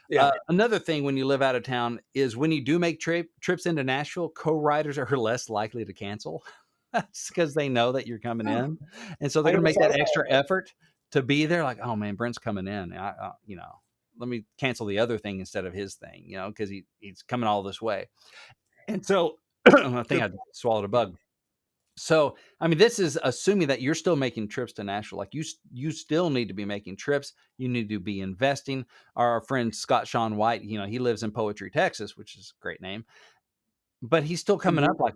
Speaker 2: Yeah.
Speaker 1: Another thing when you live out of town is when you do make trips into Nashville, co-writers are less likely to cancel. That's because they know that you're coming
Speaker 2: Oh,
Speaker 1: in, and so they're
Speaker 2: I
Speaker 1: gonna
Speaker 2: never
Speaker 1: make
Speaker 2: thought
Speaker 1: that
Speaker 2: about
Speaker 1: extra
Speaker 2: it.
Speaker 1: effort to be there. Like, oh man, Brent's coming in. You know, let me cancel the other thing instead of his thing. You know, because he's coming all this way. And so I think
Speaker 2: Good
Speaker 1: I
Speaker 2: point.
Speaker 1: swallowed a bug. So, I mean, this is assuming that you're still making trips to Nashville. Like you still need to be making trips. You need to be investing. Our friend Scott Sean White, you know, he lives in Poetry, Texas, which is a great name, but he's still coming
Speaker 2: Mhm.
Speaker 1: up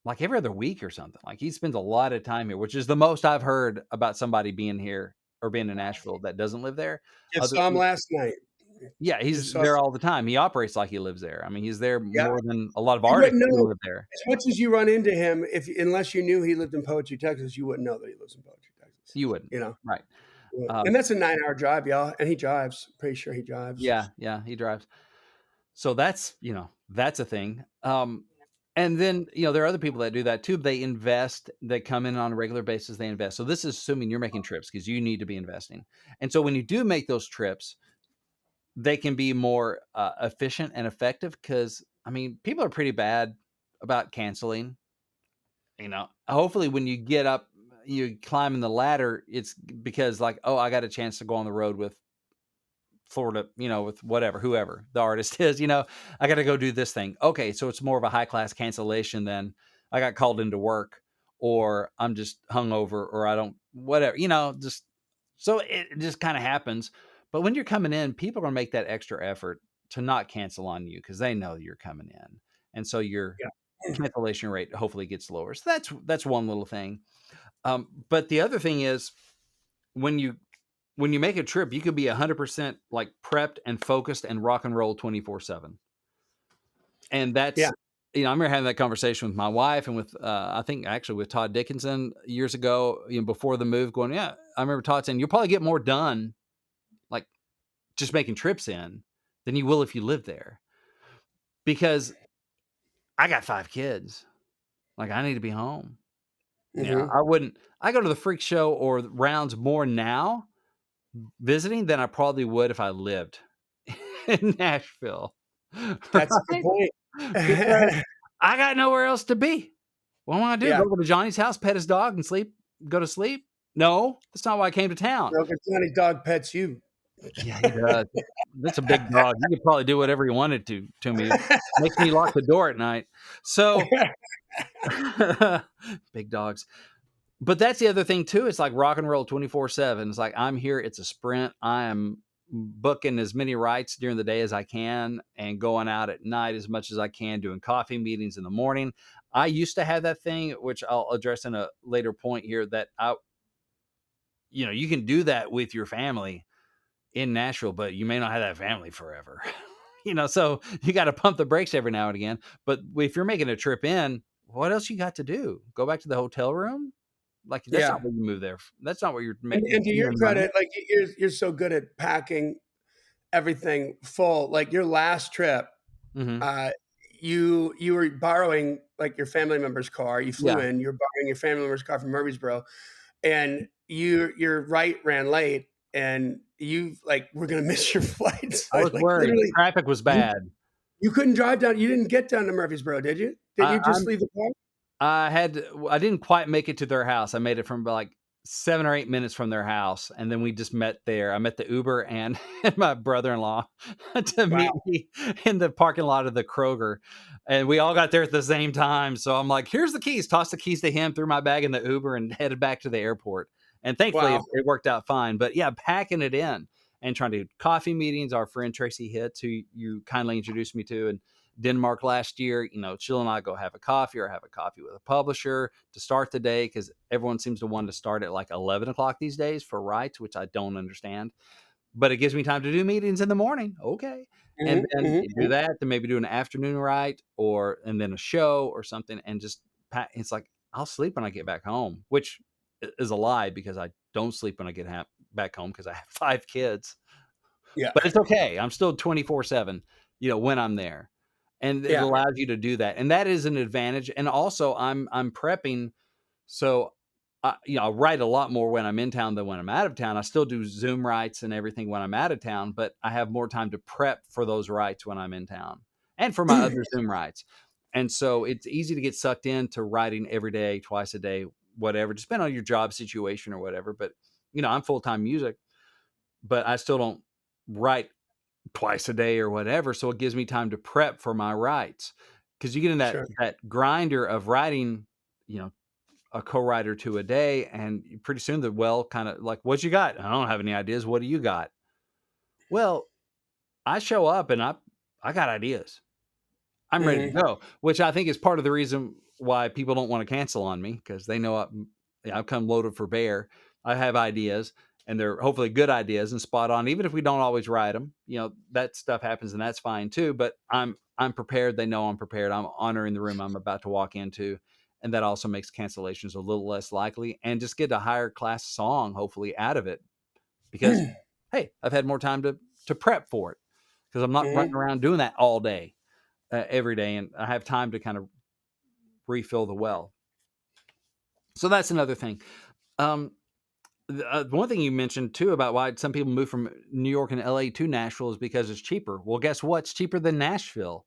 Speaker 1: like every other week or something. Like he spends a lot of time here, which is the most I've heard about somebody being here or being in Nashville that doesn't live there.
Speaker 2: Just
Speaker 1: Other,
Speaker 2: saw him last night.
Speaker 1: yeah, he's
Speaker 2: Just saw
Speaker 1: there all the time. He operates like he lives there. I mean, he's there
Speaker 2: Yeah.
Speaker 1: more than a lot of
Speaker 2: You
Speaker 1: artists
Speaker 2: wouldn't
Speaker 1: who
Speaker 2: know
Speaker 1: live there.
Speaker 2: as much as you run into him if unless you knew he lived in Poetry, Texas, you wouldn't know that he lives in Poetry, Texas,
Speaker 1: You wouldn't,
Speaker 2: you know?
Speaker 1: right?
Speaker 2: And
Speaker 1: Um,
Speaker 2: that's a 9-hour drive, y'all, and he drives. Pretty sure he drives.
Speaker 1: yeah, he drives. So that's, you know, that's a thing. And then, you know, there are other people that do that too. They invest, they come in on a regular basis, they invest. So this is assuming you're making trips because you need to be investing. And so when you do make those trips, they can be more efficient and effective because, I mean, people are pretty bad about canceling. You know, hopefully when you get up, you climbing the ladder, it's because like, oh, I got a chance to go on the road with Florida, you know, with whatever, whoever the artist is, you know, I got to go do this thing. Okay. So it's more of a high class cancellation than I got called into work or I'm just hungover or I don't, whatever, you know, just so it just kind of happens. But when you're coming in, people are going to make that extra effort to not cancel on you because they know you're coming in. And so your
Speaker 2: Yeah.
Speaker 1: cancellation rate hopefully gets lower. So that's one little thing. But the other thing is when you make a trip, you could be 100% like prepped and focused and rock and roll 24/7. And
Speaker 2: Yeah.
Speaker 1: that's, you know, I remember having that conversation with my wife and with, I think actually with Todd Dickinson years ago, you know, before the move going, yeah, I remember Todd saying, you'll probably get more done, like just making trips in than you will if you live there. Because I got 5 kids. Like I need to be home. Yeah.
Speaker 2: Mhm.
Speaker 1: I go to the freak show or rounds more now visiting than I probably would if I lived in Nashville,
Speaker 2: That's a good
Speaker 1: right?
Speaker 2: point.
Speaker 1: Because I got nowhere else to be. What am I gonna do?
Speaker 2: Yeah.
Speaker 1: Go over to Johnny's house, pet his dog, and go to sleep? No, that's not why I came to town.
Speaker 2: No, 'cause Johnny's dog pets you.
Speaker 1: Yeah, he does. That's a big dog. He could probably do whatever he wanted to me. Makes me lock the door at night. So big dogs. But that's the other thing too. It's like rock and roll 24/7. It's like I'm here. It's a sprint. I am booking as many rights during the day as I can and going out at night as much as I can, doing coffee meetings in the morning. I used to have that thing, which I'll address in a later point here, that you know, you can do that with your family in Nashville, but you may not have that family forever. You know, so you got to pump the brakes every now and again. But if you're making a trip in, what else you got to do? Go back to the hotel room? Like that's
Speaker 2: Yeah.
Speaker 1: not what you move there. That's not what you're
Speaker 2: And to your
Speaker 1: spending money.
Speaker 2: credit, like, you're so good at packing everything full. Like, your last trip,
Speaker 1: Hmm.
Speaker 2: uh, you were borrowing, like, your family member's car. You flew
Speaker 1: Yeah,
Speaker 2: in, you're borrowing your family member's car from Murfreesboro, and your right ran late, and you, like, were gonna miss your flight.
Speaker 1: I
Speaker 2: So,
Speaker 1: was
Speaker 2: like,
Speaker 1: worried.
Speaker 2: literally,
Speaker 1: Traffic was
Speaker 2: you
Speaker 1: bad.
Speaker 2: you couldn't drive down you didn't get down to Murfreesboro, did you? Did
Speaker 1: I,
Speaker 2: you just
Speaker 1: I'm
Speaker 2: leave the car?
Speaker 1: I didn't quite make it to their house. I made it from like 7 or 8 minutes from their house, and then we just met there. I met the Uber and, and my brother-in-law to meet
Speaker 2: Wow.
Speaker 1: me in the parking lot of the Kroger, and we all got there at the same time. So I'm like, "Here's the keys." Tossed the keys to him, threw my bag in the Uber, and headed back to the airport. And thankfully,
Speaker 2: Wow.
Speaker 1: it worked out fine. But yeah, packing it in and trying to do coffee meetings. Our friend Tracy Hitz, who you kindly introduced me to, and Denmark last year. Sheila and I go have a coffee or have a coffee with a publisher to start the day, because everyone seems to want to start at like 11 o'clock these days for rights, which I don't understand. But it gives me time to do meetings in the morning. Okay. And
Speaker 2: Mhm,
Speaker 1: then
Speaker 2: mhm,
Speaker 1: you do
Speaker 2: mhm.
Speaker 1: that, then maybe do an afternoon right, and then a show or something, and just it's like I'll sleep when I get back home, which is a lie, because I don't sleep when I get back home, because I have 5 kids.
Speaker 2: Yeah,
Speaker 1: But it's okay. I'm still 24/7, when I'm there. And it
Speaker 2: yeah.
Speaker 1: allows you to do that. And that is an advantage. And also I'm prepping, so I write a lot more when I'm in town than when I'm out of town. I still do Zoom writes and everything when I'm out of town, but I have more time to prep for those writes when I'm in town, and for my other Zoom writes. And so it's easy to get sucked into writing every day, twice a day, whatever, just depending on your job situation or whatever. But I'm full-time music, but I still don't write twice a day or whatever. So it gives me time to prep for my writes, because you get in that
Speaker 2: Sure.
Speaker 1: grinder of writing, you know, a co-writer to a day, and pretty soon the well kind of like, what you got? I don't have any ideas. What do you got? Well, I show up and I got ideas. I'm ready to
Speaker 2: Mhm.
Speaker 1: go, which I think is part of the reason why people don't want to cancel on me, because they know I've come loaded for bear. I have ideas, and they're hopefully good ideas and spot on. Even if we don't always write them, that stuff happens, and that's fine too. But I'm prepared. They know I'm prepared. I'm honoring the room I'm about to walk into, and that also makes cancellations a little less likely, and just get a higher class song hopefully out of it, because hey, I've had more time to prep for it, because I'm not running
Speaker 2: Mhm.
Speaker 1: around doing that all day, every day, and I have time to kind of refill the well. So that's another thing. Um, one thing you mentioned too about why some people move from New York and LA to Nashville is because it's cheaper. Well, guess what? It's cheaper than Nashville.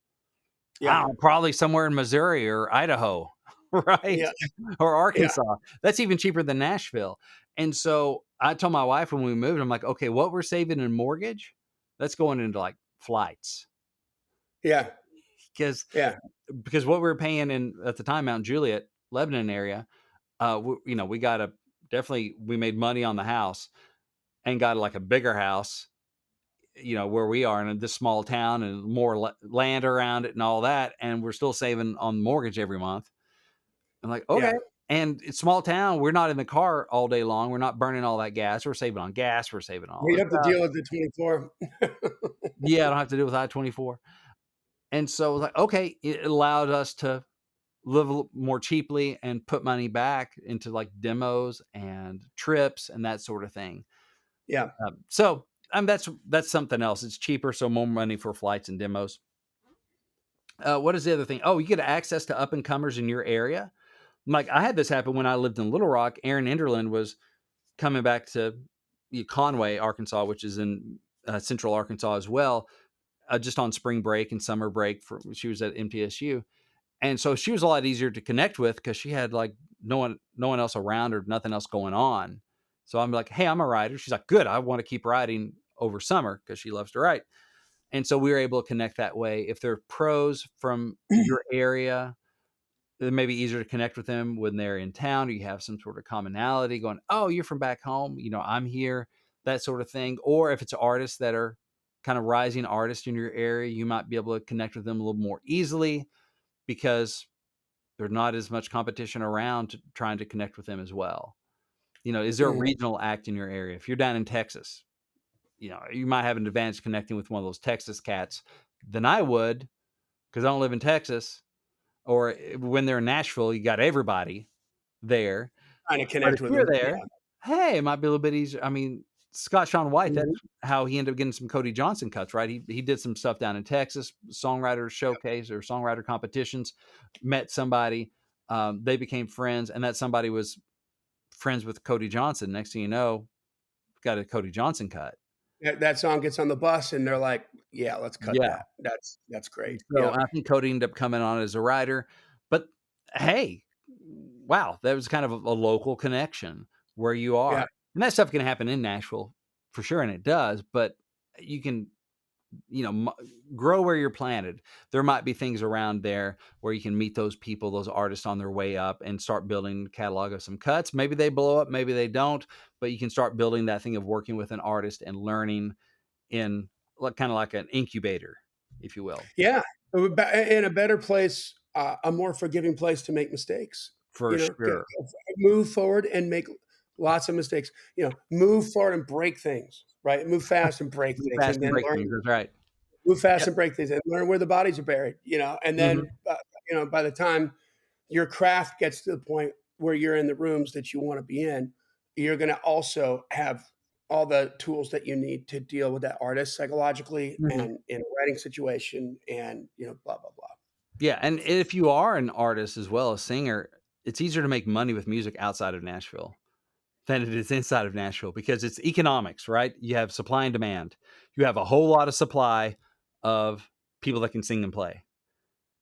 Speaker 1: I
Speaker 2: Yeah,
Speaker 1: don't know, probably somewhere in Missouri or Idaho, right?
Speaker 2: yeah,
Speaker 1: Or
Speaker 2: yeah,
Speaker 1: Arkansas. That's even cheaper than Nashville. And so I told my wife when we moved, I'm like, okay, what we're saving in mortgage, that's going into like flights,
Speaker 2: yeah,
Speaker 1: because
Speaker 2: yeah,
Speaker 1: what we were paying in at the time, Mount Juliet, Lebanon area, we got a definitely we made money on the house, and got like a bigger house, where we are in this small town, and more land around it and all that, and we're still saving on the mortgage every month. I'm like, okay.
Speaker 2: yeah.
Speaker 1: And it's small town. We're not in the car all day long. We're not burning all that gas. We're saving on gas. We're saving on all
Speaker 2: You
Speaker 1: this
Speaker 2: have to
Speaker 1: stuff.
Speaker 2: deal with the 24.
Speaker 1: Yeah, I don't have to deal with I-24. And so, like, okay, it allowed us to live a little more cheaply and put money back into like demos and trips and that sort of thing.
Speaker 2: Yeah.
Speaker 1: So that's something else. It's cheaper, so more money for flights and demos. What is the other thing? Oh, you get access to up and comers in your area. Like I had this happen when I lived in Little Rock. Aaron Enderlin was coming back to Conway, Arkansas, which is in central Arkansas as well, just on spring break and summer break. She was at MTSU, and so she was a lot easier to connect with, because she had like no one else around or nothing else going on. So I'm like, hey, I'm a writer. She's like, good. I want to keep writing over summer, because she loves to write. And so we were able to connect that way. If there are pros from your area, it may be easier to connect with them when they're in town, or you have some sort of commonality going, oh, you're from back home, I'm here, that sort of thing. Or if it's artists that are kind of rising artists in your area, you might be able to connect with them a little more easily, because there's not as much competition around trying to connect with them as well. Is there a
Speaker 2: Mhm.
Speaker 1: regional act in your area? If you're down in Texas, you might have an advantage connecting with one of those Texas cats than I would, because I don't live in Texas. Or when they're in Nashville, you got everybody there.
Speaker 2: Trying to
Speaker 1: But if
Speaker 2: connect with
Speaker 1: you're
Speaker 2: them. Yeah.
Speaker 1: there, hey, it might be a little bit easier. I mean, Scott Sean White, that's
Speaker 2: Mhm.
Speaker 1: how he ended up getting some Cody Johnson cuts, right? He did some stuff down in Texas, songwriter showcase or songwriter competitions, met somebody, they became friends, and that somebody was friends with Cody Johnson. Next thing you know, got a Cody Johnson cut.
Speaker 2: That song gets on the bus and they're like, "Yeah, let's cut
Speaker 1: Yeah.
Speaker 2: that." That's great.
Speaker 1: So
Speaker 2: Yep.
Speaker 1: I think Cody ended up coming on as a writer, but hey, wow, that was kind of a local connection where you
Speaker 2: Yeah.
Speaker 1: are. And that stuff can happen in Nashville for sure, and it does, but you can, grow where you're planted. There might be things around there where you can meet those people, those artists on their way up, and start building a catalog of some cuts. Maybe they blow up, maybe they don't, but you can start building that thing of working with an artist and learning in kind of like an incubator, if you will.
Speaker 2: Yeah. In a better place, a more forgiving place to make mistakes.
Speaker 1: For
Speaker 2: You know,
Speaker 1: sure.
Speaker 2: move forward and make lots of mistakes. You know, move forward and break things, right? Move fast and break
Speaker 1: Move
Speaker 2: things,
Speaker 1: fast
Speaker 2: and
Speaker 1: and
Speaker 2: then
Speaker 1: break
Speaker 2: learn.
Speaker 1: things, that's right.
Speaker 2: Move fast
Speaker 1: Yep.
Speaker 2: and break things, and learn where the bodies are buried. You know, and
Speaker 1: Mhm.
Speaker 2: then by the time your craft gets to the point where you're in the rooms that you want to be in, you're going to also have all the tools that you need to deal with that artist psychologically
Speaker 1: Mhm.
Speaker 2: and in a writing situation, and blah blah blah.
Speaker 1: Yeah, and if you are an artist as well, a singer, it's easier to make money with music outside of Nashville than it is inside of Nashville because it's economics, right? You have supply and demand. You have a whole lot of supply of people that can sing and play.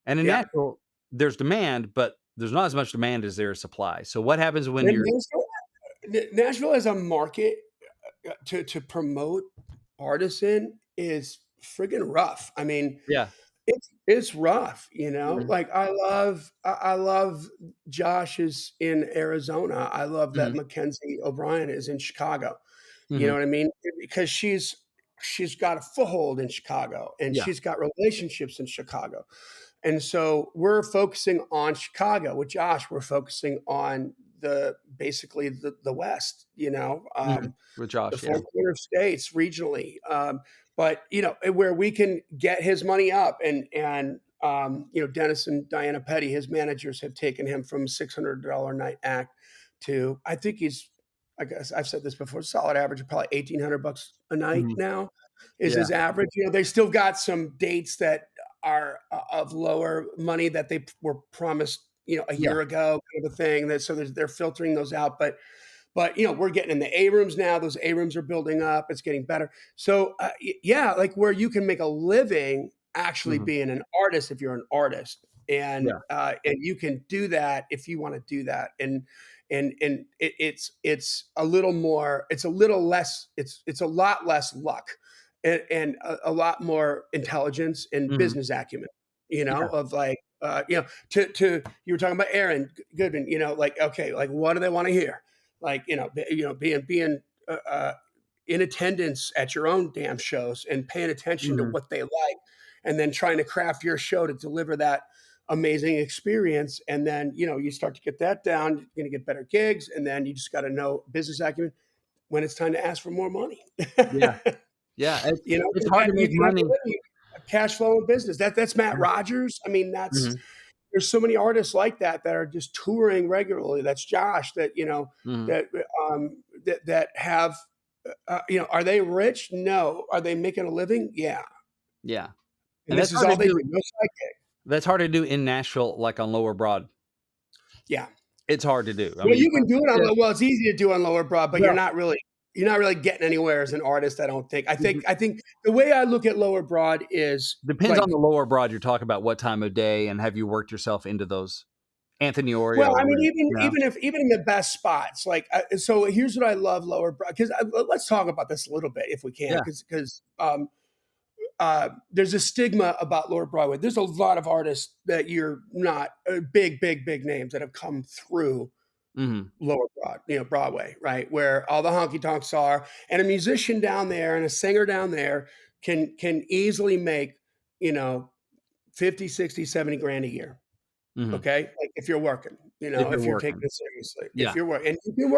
Speaker 1: And in
Speaker 2: Yeah.
Speaker 1: Nashville, there's demand, but there's not as much demand as there is supply. So what happens when
Speaker 2: And
Speaker 1: you're
Speaker 2: Nashville as a market to promote artists in is friggin' rough. I mean,
Speaker 1: Yeah.
Speaker 2: it's rough,
Speaker 1: Mhm,
Speaker 2: Like I love Josh is in Arizona. I love that
Speaker 1: mhm,
Speaker 2: Mackenzie O'Brien is in Chicago. You know
Speaker 1: mhm.
Speaker 2: what I mean? Because she's got a foothold in Chicago and
Speaker 1: Yeah.
Speaker 2: she's got relationships in Chicago. And so we're focusing on Chicago. With Josh, we're focusing on basically the West,
Speaker 1: Mhm. With
Speaker 2: the
Speaker 1: Josh, yeah.
Speaker 2: 4 corner states regionally. But where we can get his money up, and Dennis and Diana Petty, his managers, have taken him from $600 a night act to, I think he's, I guess I've said this before, solid average of probably $1,800 a night
Speaker 1: Mhm.
Speaker 2: now is
Speaker 1: Yeah.
Speaker 2: his average. They still got some dates that are of lower money that they were promised, a
Speaker 1: Yeah.
Speaker 2: year ago, kind of a thing. That so they're filtering those out, but we're getting in the A rooms now. Those A rooms are building up. It's getting better. So yeah, like where you can make a living actually
Speaker 1: Mhm.
Speaker 2: being an artist if you're an artist, and
Speaker 1: Yeah.
Speaker 2: you can do that if you want to do that, and it's a little more. It's a little less. It's a lot less luck, and a lot more intelligence and
Speaker 1: Mhm.
Speaker 2: business acumen.
Speaker 1: Yeah.
Speaker 2: Of like to you were talking about Aaron Goodman. Like okay, like what do they want to hear? Like being in attendance at your own damn shows and paying attention to
Speaker 1: Mhm.
Speaker 2: what they like, and then trying to craft your show to deliver that amazing experience. And then you start to get that down, you're going to get better gigs, and then you just got to know business acumen when it's time to ask for more money.
Speaker 1: Yeah. Yeah. It's hard
Speaker 2: That
Speaker 1: to
Speaker 2: you
Speaker 1: make
Speaker 2: can have
Speaker 1: money.
Speaker 2: a cash flow in business. That's Matt
Speaker 1: Mhm.
Speaker 2: Rogers. I mean,
Speaker 1: Mhm.
Speaker 2: there's so many artists like that are just touring regularly. That's Josh.
Speaker 1: Mhm.
Speaker 2: That have are they rich? No. Are they making a living? Yeah.
Speaker 1: Yeah.
Speaker 2: And
Speaker 1: And
Speaker 2: this is all they do. No side gig.
Speaker 1: that's hard to do in Nashville, like, on Lower Broad.
Speaker 2: Yeah.
Speaker 1: It's hard to do. I
Speaker 2: Well,
Speaker 1: mean,
Speaker 2: you can do it on
Speaker 1: yeah,
Speaker 2: well, it's easy to do on Lower Broad, but
Speaker 1: well,
Speaker 2: you're not really getting anywhere as an artist, I don't think. I think
Speaker 1: it
Speaker 2: I think the way I look at Lower Broad is
Speaker 1: depends on
Speaker 2: like
Speaker 1: the Lower Broad you're talking about, what time of day, and have you worked yourself into those Anthony
Speaker 2: well,
Speaker 1: Oreo
Speaker 2: I mean,
Speaker 1: or,
Speaker 2: even in the best spots, like, so here's what I love Lower Broad 'cause let's talk about this a little bit if we can,
Speaker 1: Yeah.
Speaker 2: 'cause, there's a stigma about Lower Broadway. There's a lot of artists that you're not big, big, big names that have come through
Speaker 1: Mhm.
Speaker 2: Lower Broad, Broadway, right? Where all the honky tonks are. And a musician down there and a singer down there can easily make, you know, 50, 60, 70 grand a year.
Speaker 1: Mhm.
Speaker 2: Okay. Like if you're working,
Speaker 1: If you're
Speaker 2: if you're taking
Speaker 1: working.
Speaker 2: it seriously, if
Speaker 1: Yeah.
Speaker 2: you're working, and if you can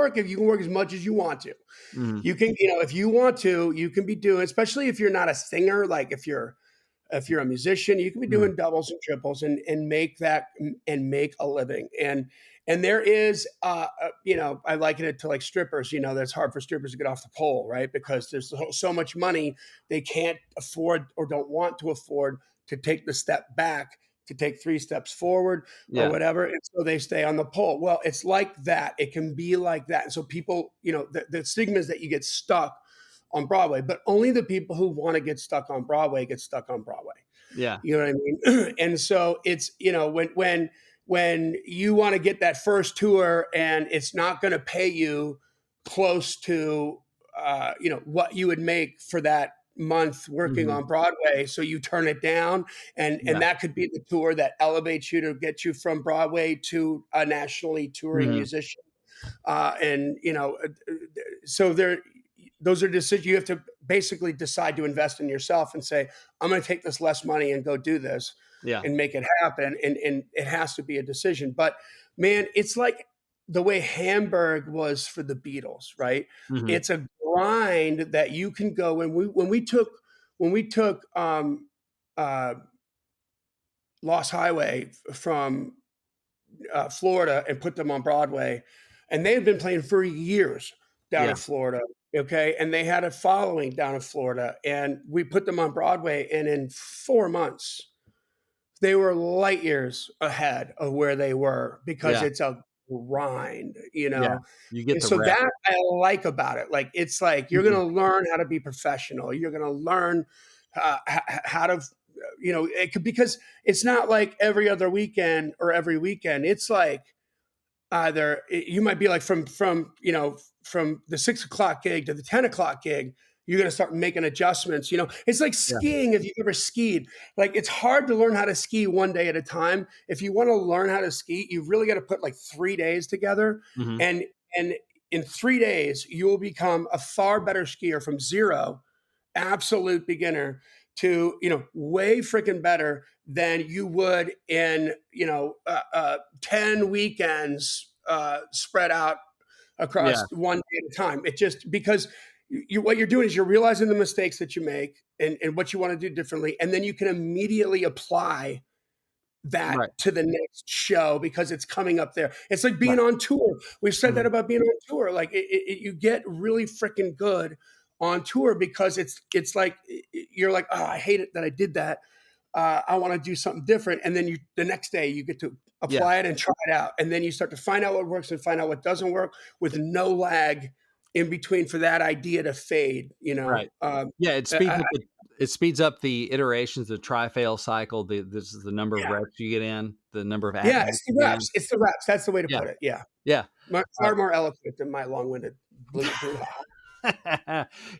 Speaker 2: work as much as you want to.
Speaker 1: Mhm.
Speaker 2: You can, if you want to, you can be doing, especially if you're not a singer, like if you're a musician, you can be
Speaker 1: Mhm.
Speaker 2: doing doubles and triples and make that and make a living. And there is, I liken it to like strippers. That's hard for strippers to get off the pole, right? Because there's so much money they can't afford or don't want to afford to take the step back, to take 3 steps forward or
Speaker 1: Yeah.
Speaker 2: whatever, and so they stay on the pole. Well, it's like that. It can be like that. And so people, the stigma is that you get stuck on Broadway, but only the people who want to get stuck on Broadway get stuck on Broadway.
Speaker 1: Yeah.
Speaker 2: You know what I mean? And so it's, when you want to get that first tour and it's not going to pay you close to what you would make for that month working
Speaker 1: Mhm.
Speaker 2: on Broadway, so you turn it down, and
Speaker 1: Yeah.
Speaker 2: that could be the tour that elevates you to get you from Broadway to a nationally touring
Speaker 1: Mhm.
Speaker 2: musician. And so those are decisions you have to basically decide to invest in yourself and say, I'm going to take this less money and go do this,
Speaker 1: Yeah.
Speaker 2: and make it happen, and it has to be a decision. But man, it's like the way Hamburg was for the Beatles, right?
Speaker 1: Mhm.
Speaker 2: It's a grind that you can go, and when we took uh, Lost Highway from Florida and put them on Broadway, and they had been playing for years down
Speaker 1: Yeah.
Speaker 2: in Florida. Okay, and they had a following down in Florida, and we put them on Broadway, and in 4 months, they were light years ahead of where they were because
Speaker 1: Yeah.
Speaker 2: it's a grind,
Speaker 1: Yeah. You get
Speaker 2: And
Speaker 1: the
Speaker 2: so
Speaker 1: rep.
Speaker 2: that I like about it. Like, it's like you're
Speaker 1: Mhm.
Speaker 2: gonna learn how to be professional. You're gonna learn how to, it could, because it's not like every other weekend or every weekend. It's like either you might be like from the 6 o'clock gig to the 10 o'clock gig, you're going to start making adjustments. It's like
Speaker 1: Yeah.
Speaker 2: skiing. If you've ever skied, like, it's hard to learn how to ski one day at a time. If you want to learn how to ski, you've really got to put like 3 days together,
Speaker 1: Mhm.
Speaker 2: and in 3 days you will become a far better skier from zero, absolute beginner, to way freaking better than you would in 10 weekends spread out
Speaker 1: Yeah.
Speaker 2: across one day at a time. It just, because what you're doing is you're realizing the mistakes that you make, and what you want to do differently, and then you can immediately apply that
Speaker 1: Right.
Speaker 2: to the next show because it's coming up there. It's like being
Speaker 1: Right.
Speaker 2: on tour. We've said that
Speaker 1: Mhm.
Speaker 2: about being on tour. Like, you get really freaking good on tour because it's like you're like, oh, I hate it that I did that. I want to do something different, and then the next day you get to
Speaker 1: Yeah.
Speaker 2: apply it and try it out, and then you start to find out what works and find out what doesn't work with no lag in between for that idea to fade.
Speaker 1: Right. Yeah, it speeds up the iterations, the try-fail cycle, this is the number of
Speaker 2: Yeah,
Speaker 1: reps you get in, the number of
Speaker 2: yeah,
Speaker 1: at-bats
Speaker 2: it's the
Speaker 1: you get
Speaker 2: reps.
Speaker 1: in.
Speaker 2: It's the reps. That's the way to
Speaker 1: Yeah.
Speaker 2: put it. Yeah.
Speaker 1: Yeah. Uh
Speaker 2: Far more eloquent than my long-winded blah.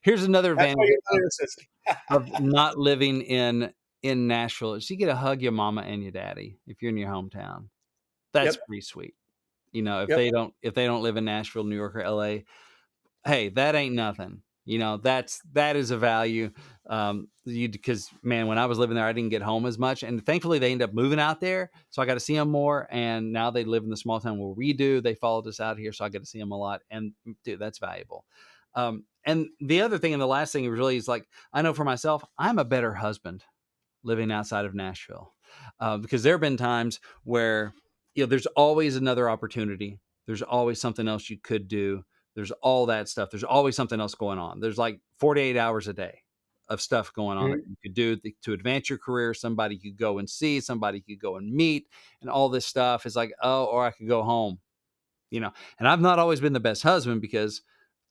Speaker 1: Here's another
Speaker 2: That's why
Speaker 1: advantage
Speaker 2: you're the lyricist.
Speaker 1: of not living in Nashville is you get to hug your mama and your daddy if you're in your hometown. That's
Speaker 2: Yep,
Speaker 1: pretty sweet. You know,
Speaker 2: yep.
Speaker 1: if they don't live in Nashville, New York, or LA, hey, that ain't nothing. That is a value. You because man, when I was living there, I didn't get home as much, and thankfully they ended up moving out there, so I got to see them more. And now they live in the small town where we do. They followed us out here, so I get to see them a lot. And dude, that's valuable. And the other thing, and the last thing, really is like I know for myself, I'm a better husband living outside of Nashville because there have been times where there's always another opportunity. There's always something else you could do. There's all that stuff. There's always something else going on. There's like 48 hours a day of stuff going on that
Speaker 2: Mhm,
Speaker 1: you could do to advance your career. Somebody you could go and see, somebody you could go and meet, and all this stuff is like, oh, or I could go home, And I've not always been the best husband because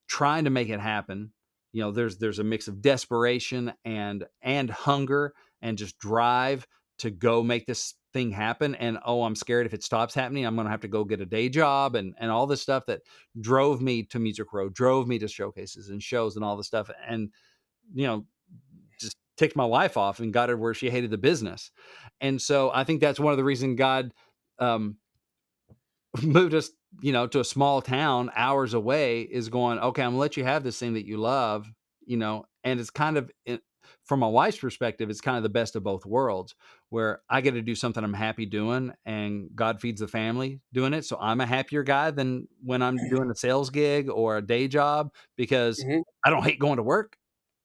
Speaker 1: trying to make it happen. There's a mix of desperation and hunger and just drive to go make this thing happen. And oh, I'm scared if it stops happening, I'm gonna have to go get a day job and all this stuff that drove me to Music Row, drove me to showcases and shows and all this stuff. And you know, just ticked my wife off and got her where she hated the business. And so I think that's one of the reasons God um moved us, to a small town hours away is going, okay, I'm gonna let you have this thing that you love, and it's kind of from my wife's perspective, it's kind of the best of both worlds where I get to do something I'm happy doing and God feeds the family doing it. So I'm a happier guy than when I'm doing a sales gig or a day job because
Speaker 2: mhm,
Speaker 1: I don't hate going to work.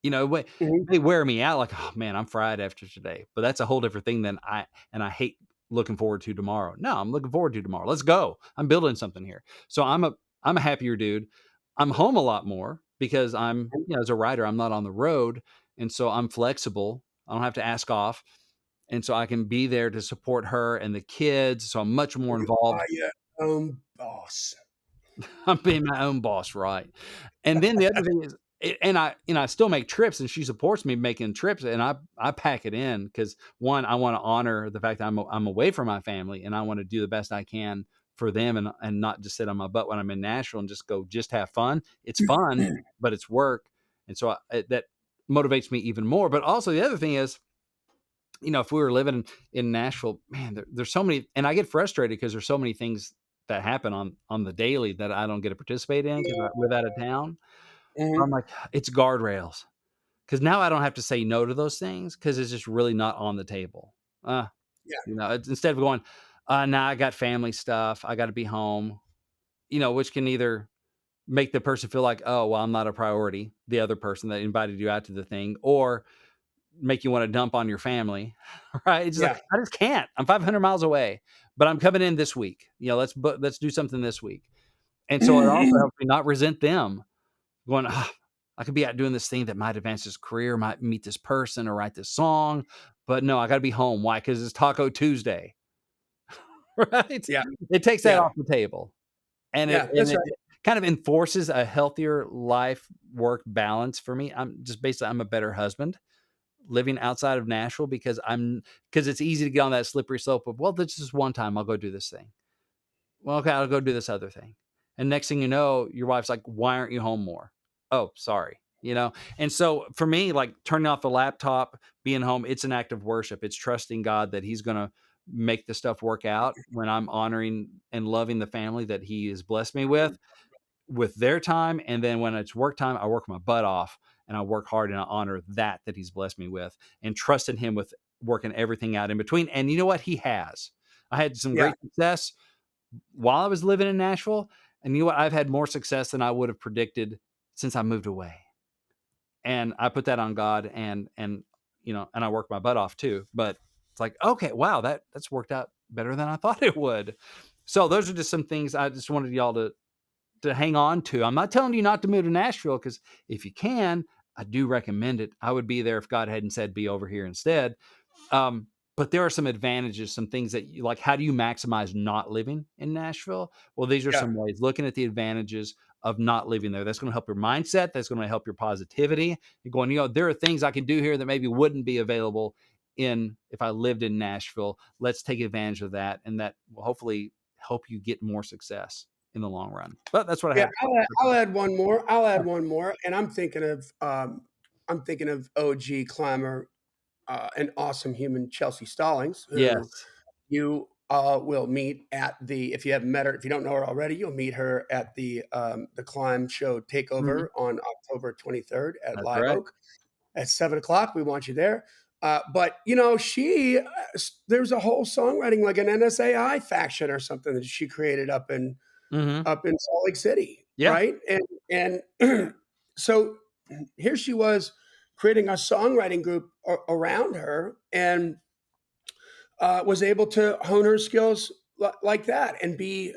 Speaker 2: mhm,
Speaker 1: They wear me out like, oh man, I'm fried after today. But that's a whole different thing than I hate looking forward to tomorrow. No, I'm looking forward to tomorrow. Let's go. I'm building something here. So I'm a happier dude. I'm home a lot more because as a writer, I'm not on the road. And so I'm flexible. I don't have to ask off. And so I can be there to support her and the kids. So I'm much more
Speaker 2: you
Speaker 1: involved.
Speaker 2: are your own boss.
Speaker 1: I'm being my own boss, right? And then the other thing is, and I still make trips, and she supports me making trips, and I pack it in because one, I want to honor the fact that I'm away from my family, and I want to do the best I can for them, and not just sit on my butt when I'm in Nashville and just have fun. It's fun, but it's work, and so that motivates me even more. But also the other thing is, if we were living in Nashville, man, there's so many, and I get frustrated because there's so many things that happen on the daily that I don't get to participate in because I live out of town. I'm
Speaker 2: Mhm.
Speaker 1: like, it's guardrails because now I don't have to say no to those things because it's just really not on the table.
Speaker 2: Yeah.
Speaker 1: It's instead of going, "Nah, I got family stuff. I gotta be home," which can either make the person feel like, "Oh, well, I'm not a priority," the other person that invited you out to the thing, or make you wanna dump on your family, right? It's just
Speaker 2: Yeah.
Speaker 1: like, "I just can't. I'm 500 miles away, but I'm coming in this week. Let's do something this week." And so it also helps me not resent them going, I could be out doing this thing that might advance his career, might meet this person or write this song, but no, I gotta be home. Why? Because it's Taco Tuesday, right?
Speaker 2: Yeah.
Speaker 1: It takes that
Speaker 2: Yeah.
Speaker 1: off the table, and it
Speaker 2: Yeah.
Speaker 1: and
Speaker 2: That's
Speaker 1: it
Speaker 2: right.
Speaker 1: kind of enforces a healthier life-work balance for me. I'm a better husband living outside of Nashville because it's easy to get on that slippery slope of, "Well, this is one time I'll go do this thing. Well, okay, I'll go do this other thing." And next thing you know, your wife's like, "Why aren't you home more?" "Oh, sorry." And so for me, like turning off the laptop, being home, it's an act of worship. It's trusting God that He's going to make the stuff work out when I'm honoring and loving the family that He has blessed me with their time. And then when it's work time, I work my butt off and I work hard and I honor that He's blessed me with and trusting Him with working everything out in between. And you know what? He has. I had some
Speaker 2: Yeah.
Speaker 1: great success while I was living in Nashville. And you know what? I've had more success than I would have predicted since I moved away. And I put that on God and I work my butt off too. But it's like, okay, wow, that's worked out better than I thought it would. So those are just some things I just wanted y'all to hang on to. I'm not telling you not to move to Nashville because if you can, I do recommend it. I would be there if God hadn't said be over here instead. Um, but there are some advantages, some things that you like. How do you maximize not living in Nashville? Well, these are
Speaker 2: Yeah.
Speaker 1: some ways looking at the advantages of not living there. That's going to help your mindset. That's going to help your positivity. You're going, there are things I can do here that maybe wouldn't be available in if I lived in Nashville. Let's take advantage of that. And that will hopefully help you get more success in the long run. But that's what I
Speaker 2: Yeah.
Speaker 1: have.
Speaker 2: I'll add one more. I'll add one more. And I'm thinking of OG climber, an awesome human, Chelsea Stallings, who
Speaker 1: Yes.
Speaker 2: you will meet at the, if you haven't met her, if you don't know her already, you'll meet her at the Climb Show
Speaker 1: Mhm.
Speaker 2: Takeover on October 23rd at
Speaker 1: That's
Speaker 2: Live
Speaker 1: right.
Speaker 2: Oak at 7 o'clock. We want you there. But there's a whole songwriting, like an NSAI faction or something that she created
Speaker 1: Mhm.
Speaker 2: up in Salt Lake City,
Speaker 1: Yeah.
Speaker 2: right? And so here she was creating a songwriting group around her, and was able to hone her skills like that, and be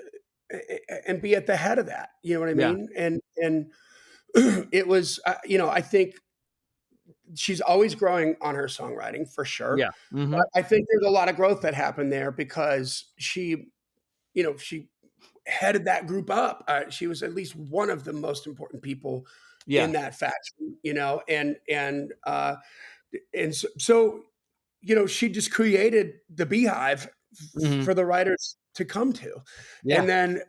Speaker 2: at the head of that. You know what I
Speaker 1: Yeah.
Speaker 2: mean? And it was, I think she's always growing on her songwriting for sure.
Speaker 1: Yeah.
Speaker 2: But
Speaker 1: Mhm.
Speaker 2: I think there's a lot of growth that happened there because she headed that group up. She was at least one of the most important people
Speaker 1: Yeah.
Speaker 2: in that faction, and so she just created the beehive
Speaker 1: Mhm.
Speaker 2: for the writers to come to,
Speaker 1: Yeah.
Speaker 2: and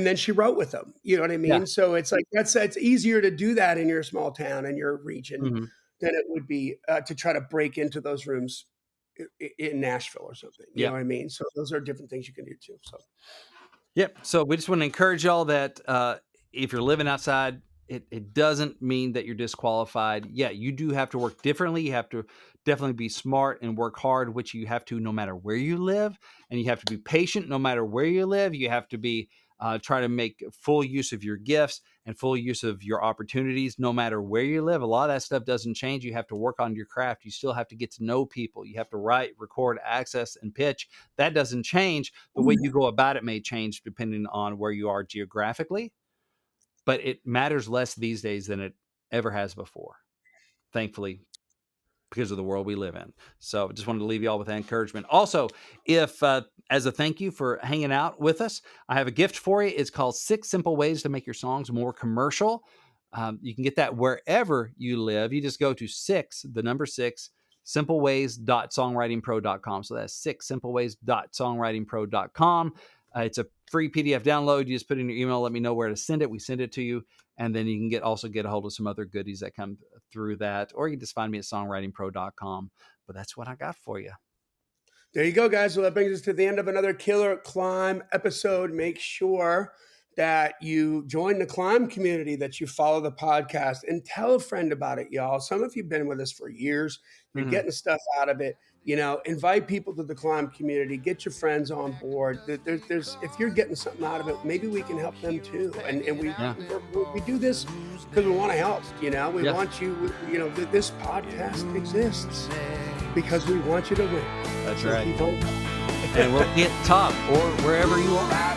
Speaker 2: then she wrote with them. You know what I
Speaker 1: Yeah.
Speaker 2: mean? So it's like it's easier to do that in your small town and your region
Speaker 1: Mhm.
Speaker 2: than it would be to try to break into those rooms in Nashville or something. You know
Speaker 1: Yep.
Speaker 2: what I mean? So those are different things you can do too. So
Speaker 1: Yep. So we just want to encourage y'all that if you're living outside, it doesn't mean that you're disqualified. Yeah, you do have to work differently. You have to definitely be smart and work hard, which you have to no matter where you live. And you have to be patient no matter where you live. You have to be try to make full use of your gifts and full use of your opportunities no matter where you live. A lot of that stuff doesn't change. You have to work on your craft. You still have to get to know people. You have to write, record, access, and pitch. That doesn't change. The way you go about it may change depending on where you are geographically, but it matters less these days than it ever has before, thankfully, because of the world we live in. So just wanted to leave you all with that encouragement. Also, if as a thank you for hanging out with us, I have a gift for you. It's called 6 Simple Ways to Make Your Songs More Commercial. You can get that wherever you live. You just go to the number six, simpleways.songwritingpro.com. So that's 6simpleways.songwritingpro.com. It's a free PDF download. You just put in your email, let me know where to send it. We send it to you. And then you can also get a hold of some other goodies that come through that, or you can just find me at songwritingpro.com. But that's what I got for you.
Speaker 2: there you go, guys. Well, that brings us to the end of another Killer Climb episode. Make sure that you join the Climb community, that you follow the podcast, and tell a friend about it, y'all. Some of you have been with us for years. You're
Speaker 1: Mhm.
Speaker 2: getting stuff out of it. invite people to the climb community, get your friends on board. There's if you're getting something out of it, maybe we can help them too. And
Speaker 1: Yeah.
Speaker 2: we do this because we want to help. We
Speaker 1: Yeah.
Speaker 2: want you. This podcast exists because we want you to win.
Speaker 1: That's
Speaker 2: So
Speaker 1: right.
Speaker 2: keep on.
Speaker 1: And we'll be at the top or wherever you are.